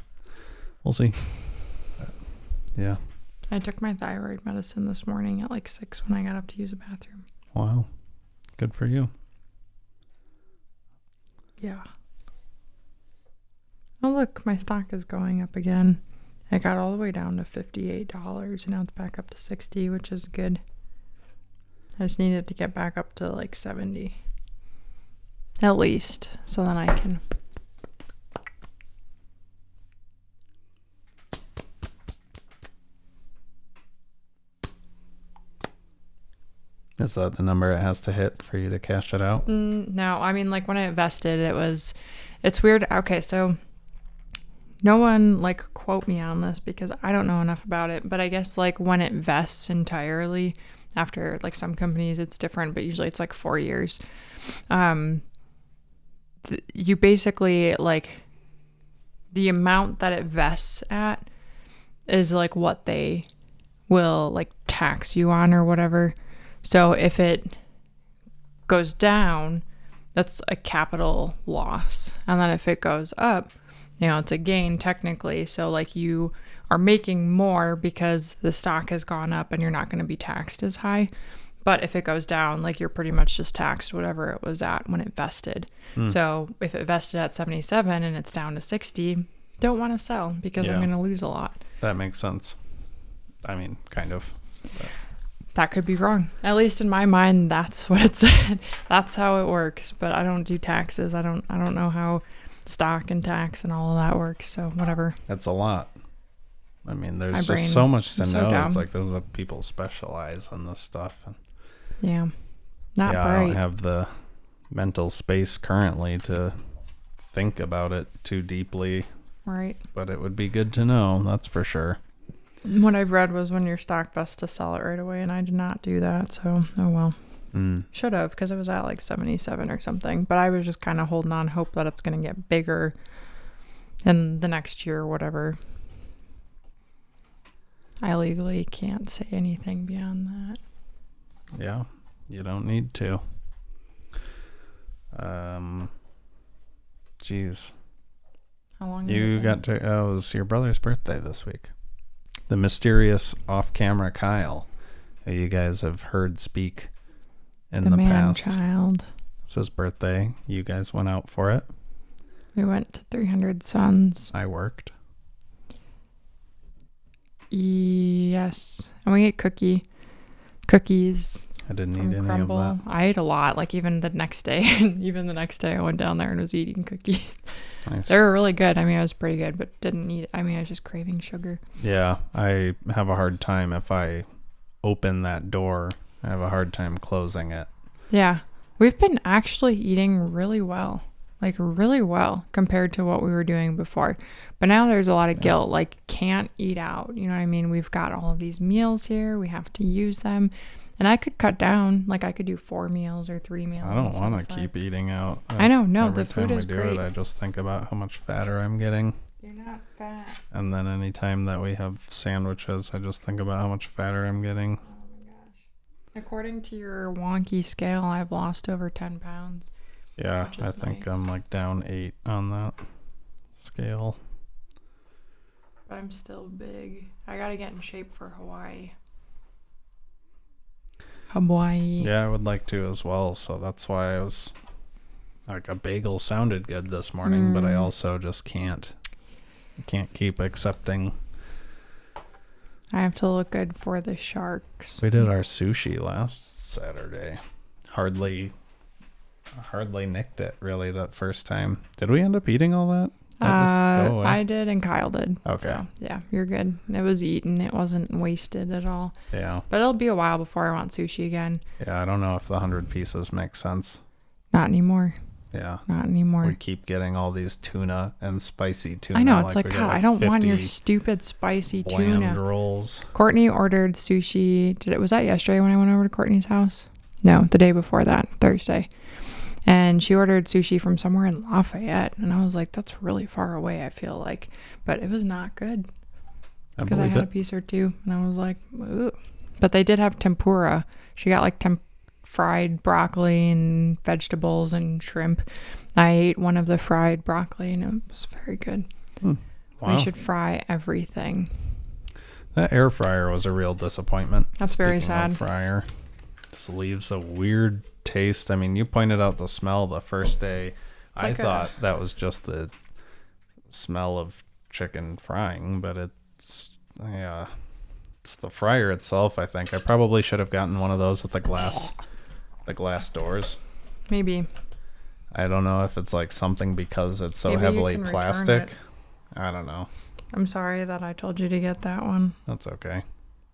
we'll see. But, yeah. I took my thyroid medicine this morning at like 6 when I got up to use a bathroom. Wow. Good for you. Yeah. Oh, look, my stock is going up again. I got all the way down to $58 and now it's back up to 60, which is good. I just needed to get back up to like 70. At least, so then I can. Is that the number it has to hit for you to cash it out? No, like when it vested, it's weird. Okay, so no one like quote me on this because I don't know enough about it, but I guess like when it vests entirely, after like some companies it's different, but usually it's like 4 years. You basically like the amount that it vests at is like what they will like tax you on or whatever. So if it goes down, that's a capital loss, and then if it goes up, it's a gain technically. So like you are making more because the stock has gone up and you're not going to be taxed as high. But if it goes down, like you're pretty much just taxed whatever it was at when it vested. So if it vested at 77 and it's down to 60, don't want to sell because I'm going to lose a lot. That makes sense. Kind of. But. That could be wrong. At least in my mind, that's what it said. That's how it works. But I don't do taxes. I don't know how stock and tax and all of that works. So whatever. That's a lot. There's just so much to know. Dumb. It's like those are people specialize on this stuff. And yeah. Not bright. I don't have the mental space currently to think about it too deeply. Right. But it would be good to know. That's for sure. What I've read was when your stock vests to sell it right away, and I did not do that. So, oh well. Should have, because it was at like 77 or something. But I was just kind of holding on hope that it's going to get bigger in the next year or whatever. I legally can't say anything beyond that. Yeah, you don't need to. Jeez. How long? You got to. Oh, it was your brother's birthday this week. The mysterious off-camera Kyle, who you guys have heard speak in the past. Man-child. It's his birthday. You guys went out for it. We went to 300 Suns. I worked. Yes. And we ate cookies. I didn't from eat any Crumble. of that. I ate a lot, like even the next day. Even the next day I went down there and was eating cookies. Nice. They were really good. I mean, it was pretty good, but didn't eat. I mean, I was just craving sugar. Yeah, I have a hard time if I open that door. I have a hard time closing it. Yeah. We've been actually eating really well. Like really well compared to what we were doing before. But now there's a lot of guilt, like can't eat out. You know what I mean? We've got all of these meals here. We have to use them. And I could cut down, like I could do 4 meals or 3 meals. I don't want to keep eating out. I know, no, Every the food time is we do great. it, I just think about how much fatter I'm getting. You're not fat. And then anytime that we have sandwiches, I just think about how much fatter I'm getting. Oh my gosh. According to your wonky scale, I've lost over 10 pounds. Yeah, I think nice. I'm like down 8 on that scale. But I'm still big. I gotta get in shape for Hawaii. Yeah, I would like to as well. So that's why I was like, a bagel sounded good this morning, but I also just can't keep accepting. I have to look good for the sharks. We did our sushi last Saturday. Hardly nicked it really that first time. Did we end up eating all that? I did and Kyle did. Okay. So, yeah, you're good. It was eaten. It wasn't wasted at all. Yeah. But it'll be a while before I want sushi again. Yeah, I don't know if the 100 pieces make sense. Not anymore. Yeah. Not anymore. We keep getting all these tuna and spicy tuna. I know. It's like we God, got I don't want 50 your stupid spicy bland tuna. rolls. Courtney ordered sushi. Was that yesterday when I went over to Courtney's house? No, the day before that, Thursday. And she ordered sushi from somewhere in Lafayette. And I was like, that's really far away, I feel like. But it was not good. Because I had a piece or two. And I was like, ooh. But they did have tempura. She got like fried broccoli and vegetables and shrimp. I ate one of the fried broccoli and it was very good. Wow. We should fry everything. That air fryer was a real disappointment. That's very sad. Fryer just leaves a weird taste. I mean, you pointed out the smell the first day. I thought that was just the smell of chicken frying, but it's the fryer itself. I think I probably should have gotten one of those with the glass doors. Maybe. I don't know if it's like something because it's so Maybe heavily you can plastic. return I don't know. I'm sorry that I told you to get that one. That's okay.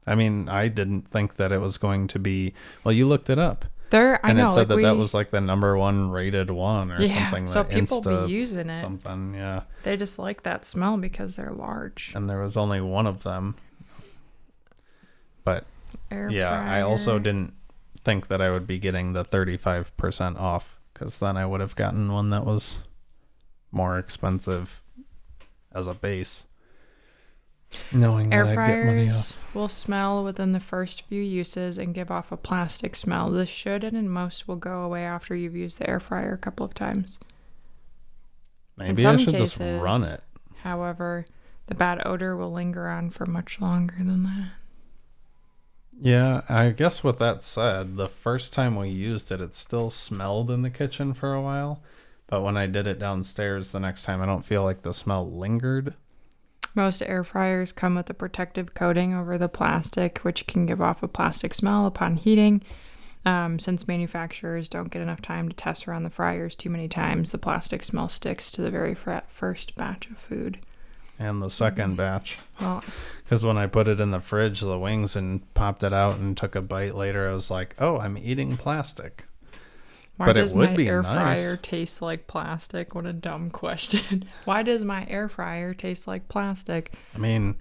I mean, I didn't think that it was going to be. Well, you looked it up. I know. It said that was like the #1 rated one or something. So people be using it. Something, yeah. They just like that smell because they're large. And there was only one of them. But Air yeah, fryer. I also didn't think that I would be getting the 35% off because then I would have gotten one that was more expensive as a base. Knowing Air that I'd get money fryers off. will smell within the first few uses and give off a plastic smell. This should and most will go away after you've used the air fryer a couple of times. Maybe I should just run it. However, the bad odor will linger on for much longer than that. Yeah, I guess with that said, the first time we used it, it still smelled in the kitchen for a while. But when I did it downstairs the next time, I don't feel like the smell lingered. Most air fryers come with a protective coating over the plastic, which can give off a plastic smell upon heating. Since manufacturers don't get enough time to test around the fryers too many times, the plastic smell sticks to the very first batch of food. And the second batch. Well, because when I put it in the fridge, the wings, and popped it out and took a bite later, I was like, oh, I'm eating plastic. why But does it would my be air nice. fryer taste like plastic? What a dumb question. Why does my air fryer taste like plastic? I mean,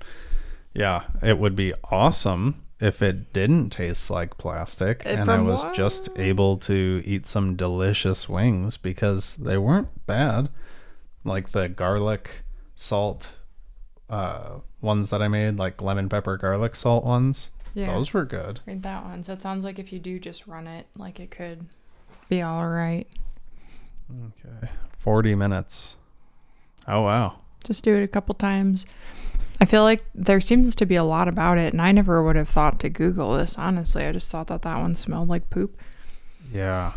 yeah, it would be awesome if it didn't taste like plastic and I was just able to eat some delicious wings because they weren't bad. Like the garlic salt ones that I made, like lemon pepper garlic salt ones. Yeah. Those were good. Read that one. So it sounds like if you do just run it, like it could be all right. Okay. 40 minutes. Oh, wow. Just do it a couple times. I feel like there seems to be a lot about it, and I never would have thought to Google this, honestly. I just thought that one smelled like poop. Yeah.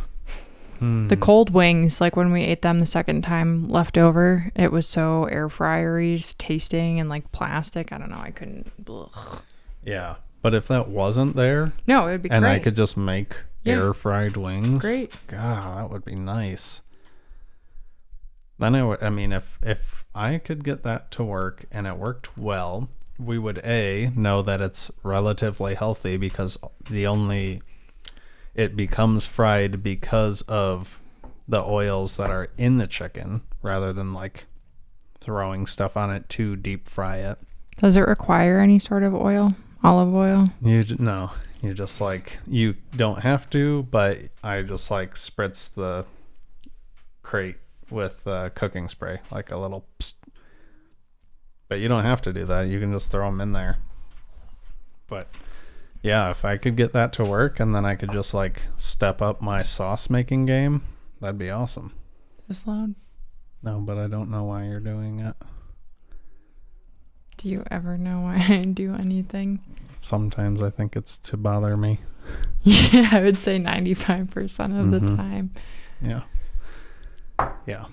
The cold wings, like when we ate them the second time left over, it was so air fryery tasting and like plastic. I don't know. I couldn't. Ugh. Yeah. But if that wasn't there, no, it would be and great. I could just make air fried wings. Great. God, that would be nice. Then if I could get that to work and it worked well, we would know that it's relatively healthy because it becomes fried because of the oils that are in the chicken rather than like throwing stuff on it to deep fry it. Does it require any sort of oil? Olive oil? No, you just like, you don't have to, but I just like spritz the crate with cooking spray, like a little psst. But you don't have to do that. You can just throw them in there. But yeah, if I could get that to work and then I could just like step up my sauce making game, that'd be awesome. Is this loud? No, but I don't know why you're doing it. Do you ever know why I do anything? Sometimes I think it's to bother me. Yeah, I would say 95% of the time. Yeah. Yeah.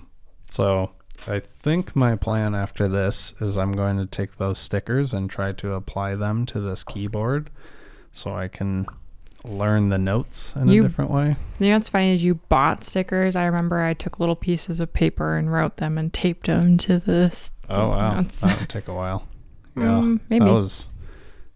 So I think my plan after this is I'm going to take those stickers and try to apply them to this keyboard so I can learn the notes in a different way. You know what's funny is you bought stickers. I remember I took little pieces of paper and wrote them and taped them to this. Oh, wow. Notes. That would take a while. Yeah. Maybe. That was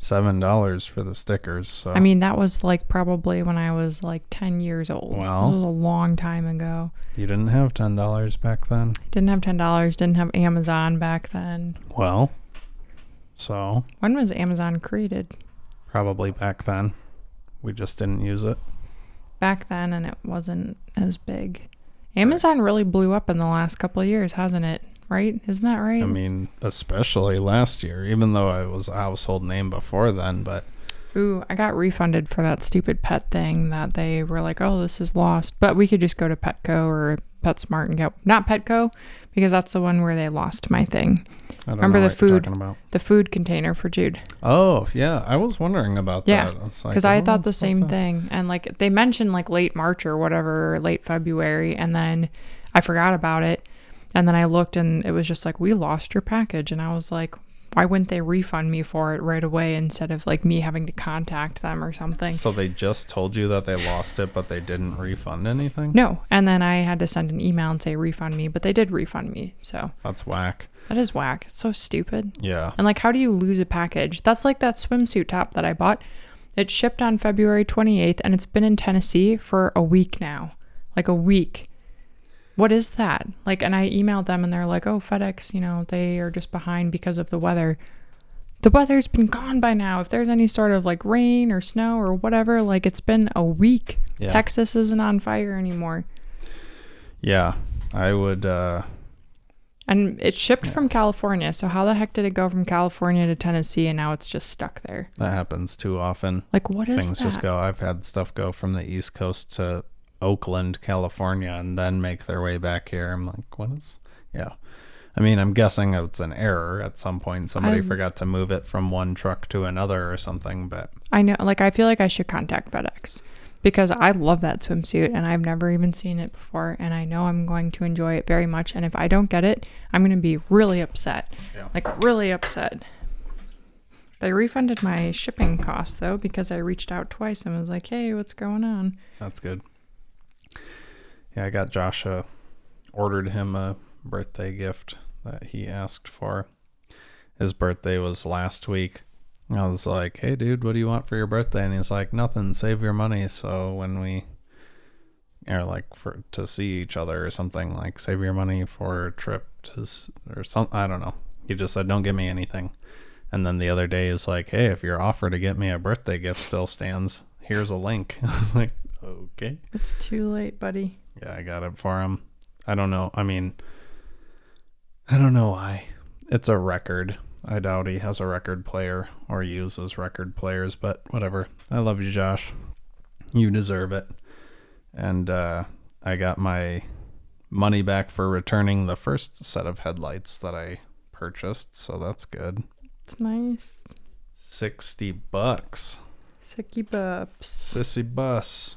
$7 for the stickers. So I mean, that was like probably when I was like 10 years old. Wow. This was a long time ago. You didn't have $10 back then? Didn't have $10. Didn't have Amazon back then. Well, so when was Amazon created? Probably back then. We just didn't use it. Back then, and it wasn't as big. Amazon really blew up in the last couple of years, hasn't it? Right? Isn't that right? I mean, especially last year, even though I was a household name before then, but... Ooh, I got refunded for that stupid pet thing that they were like, oh, this is lost. But we could just go to Petco or PetSmart and get... Not Petco, because that's the one where they lost my thing. I don't Remember know the food container for Jude. Oh, yeah. I was wondering about that. Because I thought the same thing. And like they mentioned like late March or whatever, late February. And then I forgot about it. And then I looked and it was just like, we lost your package. And I was like, why wouldn't they refund me for it right away instead of like me having to contact them or something? So they just told you that they lost it, but they didn't refund anything? No. And then I had to send an email and say refund me, but they did refund me. So that's whack. That is whack. It's so stupid. Yeah. And like, how do you lose a package? That's like that swimsuit top that I bought. It shipped on February 28th and it's been in Tennessee for a week now. Like a week. What is that? Like, and I emailed them and they're like, oh, FedEx, you know, they are just behind because of the weather. The weather's been gone by now. If there's any sort of like rain or snow or whatever, like it's been a week. Yeah. Texas isn't on fire anymore. Yeah, I would. And it shipped from California. So how the heck did it go from California to Tennessee and now it's just stuck there? That happens too often. Like, what is that? Things just go. I've had stuff go from the East Coast to Oakland, California, and then make their way back here. I'm like, what is? Yeah. I mean, I'm guessing it's an error at some point. Somebody forgot to move it from one truck to another or something, but I know, like, I feel like I should contact FedEx because I love that swimsuit and I've never even seen it before and I know I'm going to enjoy it very much. And if I don't get it, I'm going to be really upset. Yeah. Like, really upset. They refunded my shipping cost though because I reached out twice and was like, hey, what's going on? That's good. Yeah, I got Josh ordered him a birthday gift that he asked for. His birthday was last week. I was like, hey, dude, what do you want for your birthday? And he's like, nothing, save your money. So when we are like to see each other or something, like save your money for a trip to or something. I don't know. He just said, don't get me anything. And then the other day is like, hey, if your offer to get me a birthday gift still stands, here's a link. I was like, okay. It's too late, buddy. Yeah, I got it for him. I don't know. I mean, I don't know why. It's a record. I doubt he has a record player or uses record players, but whatever. I love you, Josh. You deserve it. And I got my money back for returning the first set of headlights that I purchased, so that's good. It's nice. $60. Sicky bups. Sissy bus.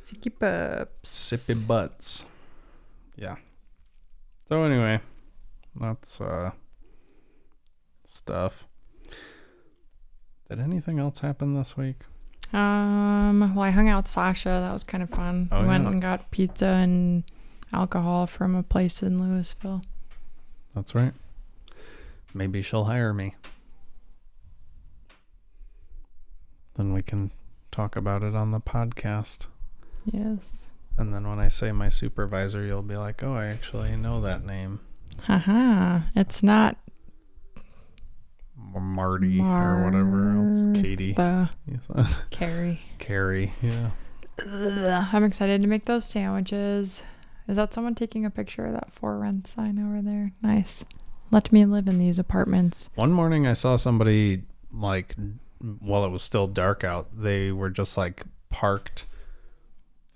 Sicky bups. Sippy butts. Yeah. So anyway, that's stuff. Did anything else happen this week? Well, I hung out with Sasha. That was kind of fun. Oh, We went yeah. and got pizza and alcohol from a place in Louisville. That's right. Maybe she'll hire me. Then we can talk about it on the podcast. Yes. And then when I say my supervisor, you'll be like, oh, I actually know that name. Haha. It's not Marty or whatever else. Katie. Carrie. Carrie, yeah. Ugh, I'm excited to make those sandwiches. Is that someone taking a picture of that for rent sign over there? Nice. Let me live in these apartments. One morning I saw somebody, like, while it was still dark out, they were just, like, parked.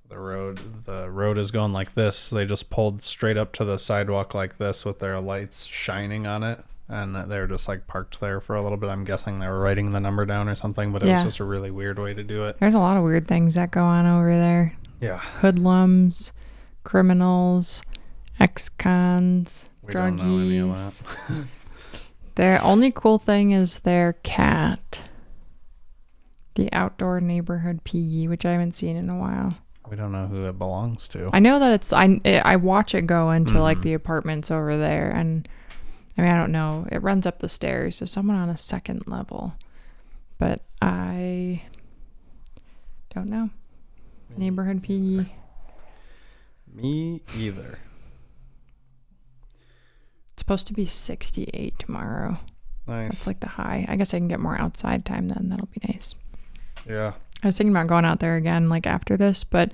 The road is going like this. They just pulled straight up to the sidewalk like this with their lights shining on it. And they were just, like, parked there for a little bit. I'm guessing they were writing the number down or something, but it was just a really weird way to do it. There's a lot of weird things that go on over there. Yeah. Hoodlums, criminals, ex-cons, We don't know any of druggies. that. Their only cool thing is their cat. The outdoor neighborhood piggy, which I haven't seen in a while. We don't know who it belongs to. I know that it's... I watch it go into, like, the apartments over there, and... I mean, I don't know. It runs up the stairs, so someone on a second level. But I don't know. Neighborhood piggy. Me either. It's supposed to be 68 tomorrow. Nice. That's like the high. I guess I can get more outside time then. That'll be nice. Yeah. I was thinking about going out there again, like after this, but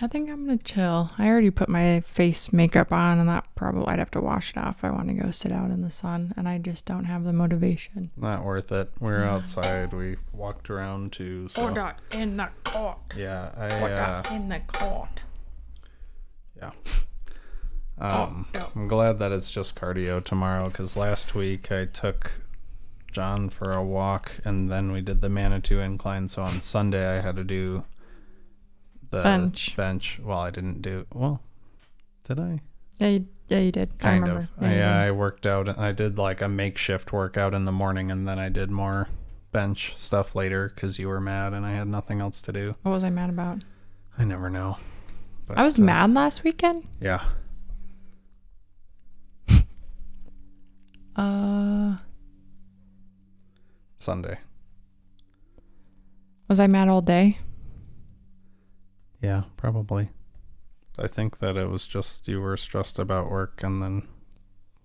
I think I'm going to chill. I already put my face makeup on, and that probably I'd have to wash it off. I want to go sit out in the sun, and I just don't have the motivation. Not worth it. We're outside. We walked around too. So. Order in the court. Yeah. Order in the court. Yeah. I'm glad that it's just cardio tomorrow, because last week I took John for a walk, and then we did the Manitou incline. So on Sunday I had to do the bench. Well, I didn't do... Well, did I? Yeah, you did. Kind of. I worked out. I did like a makeshift workout in the morning, and then I did more bench stuff later because you were mad and I had nothing else to do. What was I mad about? I never know. But, I was mad last weekend? Yeah. Sunday. Was I mad all day? Yeah, probably. I think that it was just you were stressed about work and then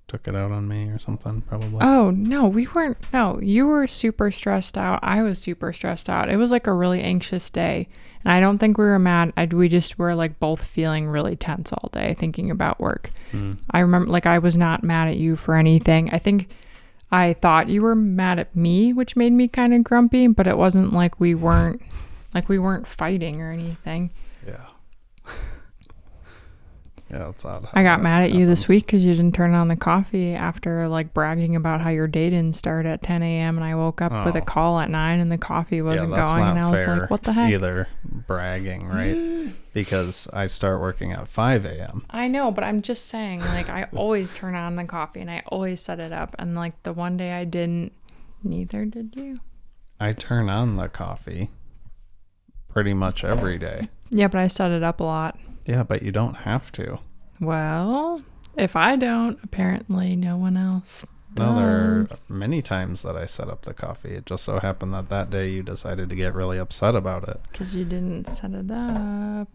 took it out on me or something, probably. Oh, no, we weren't. No, you were super stressed out. I was super stressed out. It was like a really anxious day. And I don't think we were mad. We just were like both feeling really tense all day thinking about work. I remember like I was not mad at you for anything. I think I thought you were mad at me, which made me kind of grumpy, but it wasn't like we weren't fighting or anything. Yeah. Yeah, that's odd. I got mad at you this week because you didn't turn on the coffee after like bragging about how your day didn't start at 10 a.m. and I woke up with a call at 9 and the coffee wasn't going, and I was like, what the heck? Either bragging, right? Because I start working at 5 a.m. I know, but I'm just saying, like, I always turn on the coffee and I always set it up, and like the one day I didn't, neither did you. I turn on the coffee pretty much every day. Yeah, but I set it up a lot. Yeah, but you don't have to. Well, if I don't, apparently no one else does. No, there are many times that I set up the coffee. It just so happened that that day you decided to get really upset about it. Because you didn't set it up.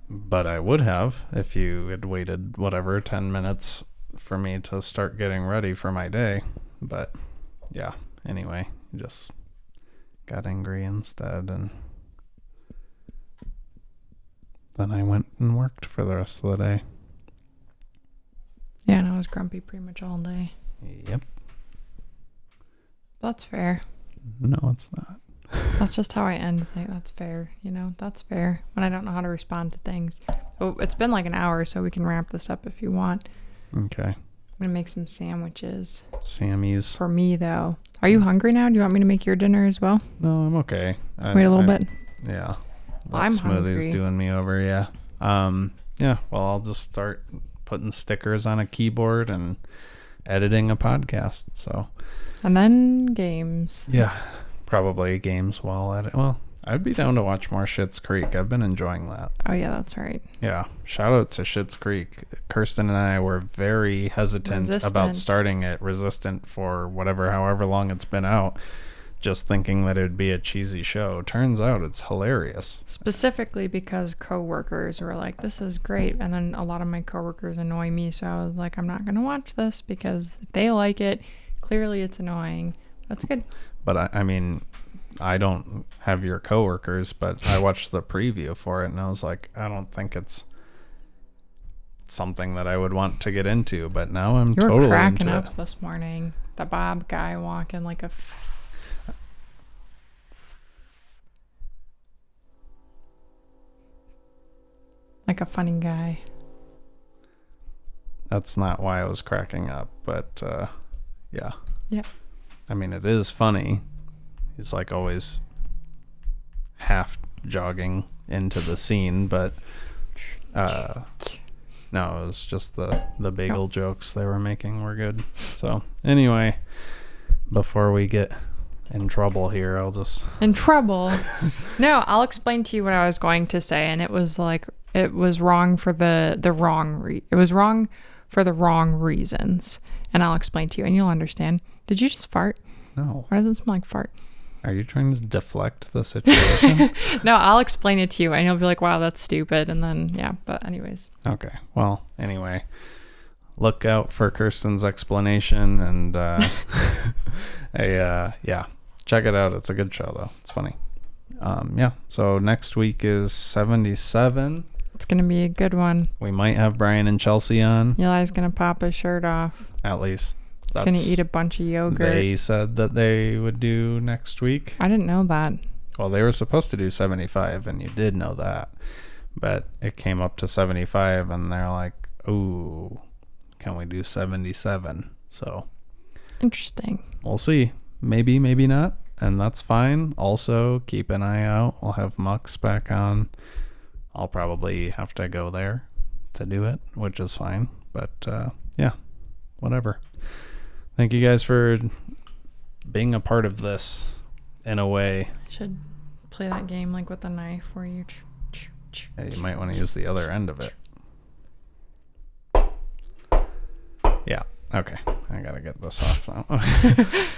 But I would have if you had waited, 10 minutes for me to start getting ready for my day. But, yeah, anyway, you just got angry instead, and then I went and worked for the rest of the day. Yeah, and I was grumpy pretty much all day. Yep. That's fair. No, it's not. That's just how I end things. That's fair. You know, that's fair. When I don't know how to respond to things. Oh, it's been like an hour, so we can wrap this up if you want. Okay. I'm gonna make some sandwiches. Sammy's. For me, though. Are you hungry now? Do you want me to make your dinner as well? No, I'm okay. Wait a little bit. Yeah. I'm smoothie's hungry. doing me over, yeah. Yeah, well, I'll just start putting stickers on a keyboard and editing a podcast, so. And then games. Yeah, probably games while at it. Well, I'd be down to watch more Schitt's Creek. I've been enjoying that. Oh, yeah, that's right. Yeah, shout out to Schitt's Creek. Kirsten and I were very hesitant about starting it, resistant for however long it's been out, just thinking that it would be a cheesy show. Turns out it's hilarious. Specifically because coworkers were like, this is great. And then a lot of my coworkers annoy me. So I was like, I'm not going to watch this because if they like it, clearly it's annoying. That's good. But I mean, I don't have your coworkers, but I watched the preview for it and I was like, I don't think it's something that I would want to get into. But now I'm totally cracking into up it. this morning. The Bob guy walking like a... like a funny guy. That's not why I was cracking up, but yeah. Yeah. I mean, it is funny. He's like always half jogging into the scene, but no, it was just the bagel jokes they were making were good. So anyway, before we get in trouble here, I'll just... In trouble? No, I'll explain to you what I was going to say, and it was like, it was wrong for it was wrong for the wrong reasons, and I'll explain to you and you'll understand. Did you just fart? No. Why does it smell like fart? Are you trying to deflect the situation? No, I'll explain it to you and you'll be like, wow, that's stupid. And then, yeah, but anyways. Okay. Well, anyway, look out for Kirsten's explanation and yeah, check it out. It's a good show though. It's funny. Yeah. So next week is 77. It's going to be a good one. We might have Brian and Chelsea on. Eli's going to pop his shirt off. At least He's going to eat a bunch of yogurt. They said that they would do next week. I didn't know that. Well, they were supposed to do 75, and you did know that. But it came up to 75, and they're like, ooh, can we do 77? So. Interesting. We'll see. Maybe, maybe not. And that's fine. Also, keep an eye out. We'll have Mux back on. I'll probably have to go there to do it, which is fine. But, yeah, whatever. Thank you guys for being a part of this in a way. I should play that game like with a knife where you... Yeah, you might want to use the other end of it. Yeah. Okay. I got to get this off now.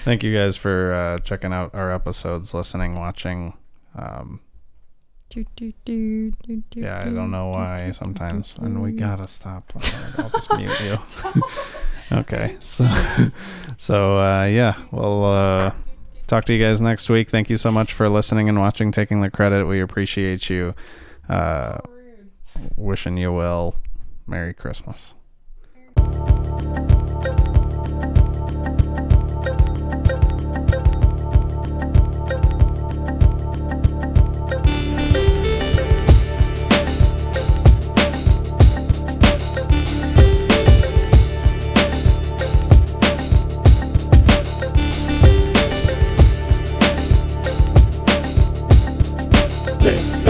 Thank you guys for checking out our episodes, listening, watching. Yeah, I don't know why sometimes. And we got to stop. I'll just mute you. Okay. So yeah, we'll talk to you guys next week. Thank you so much for listening and watching Taking the Credit. We appreciate you. Wishing you well. Merry Christmas. Take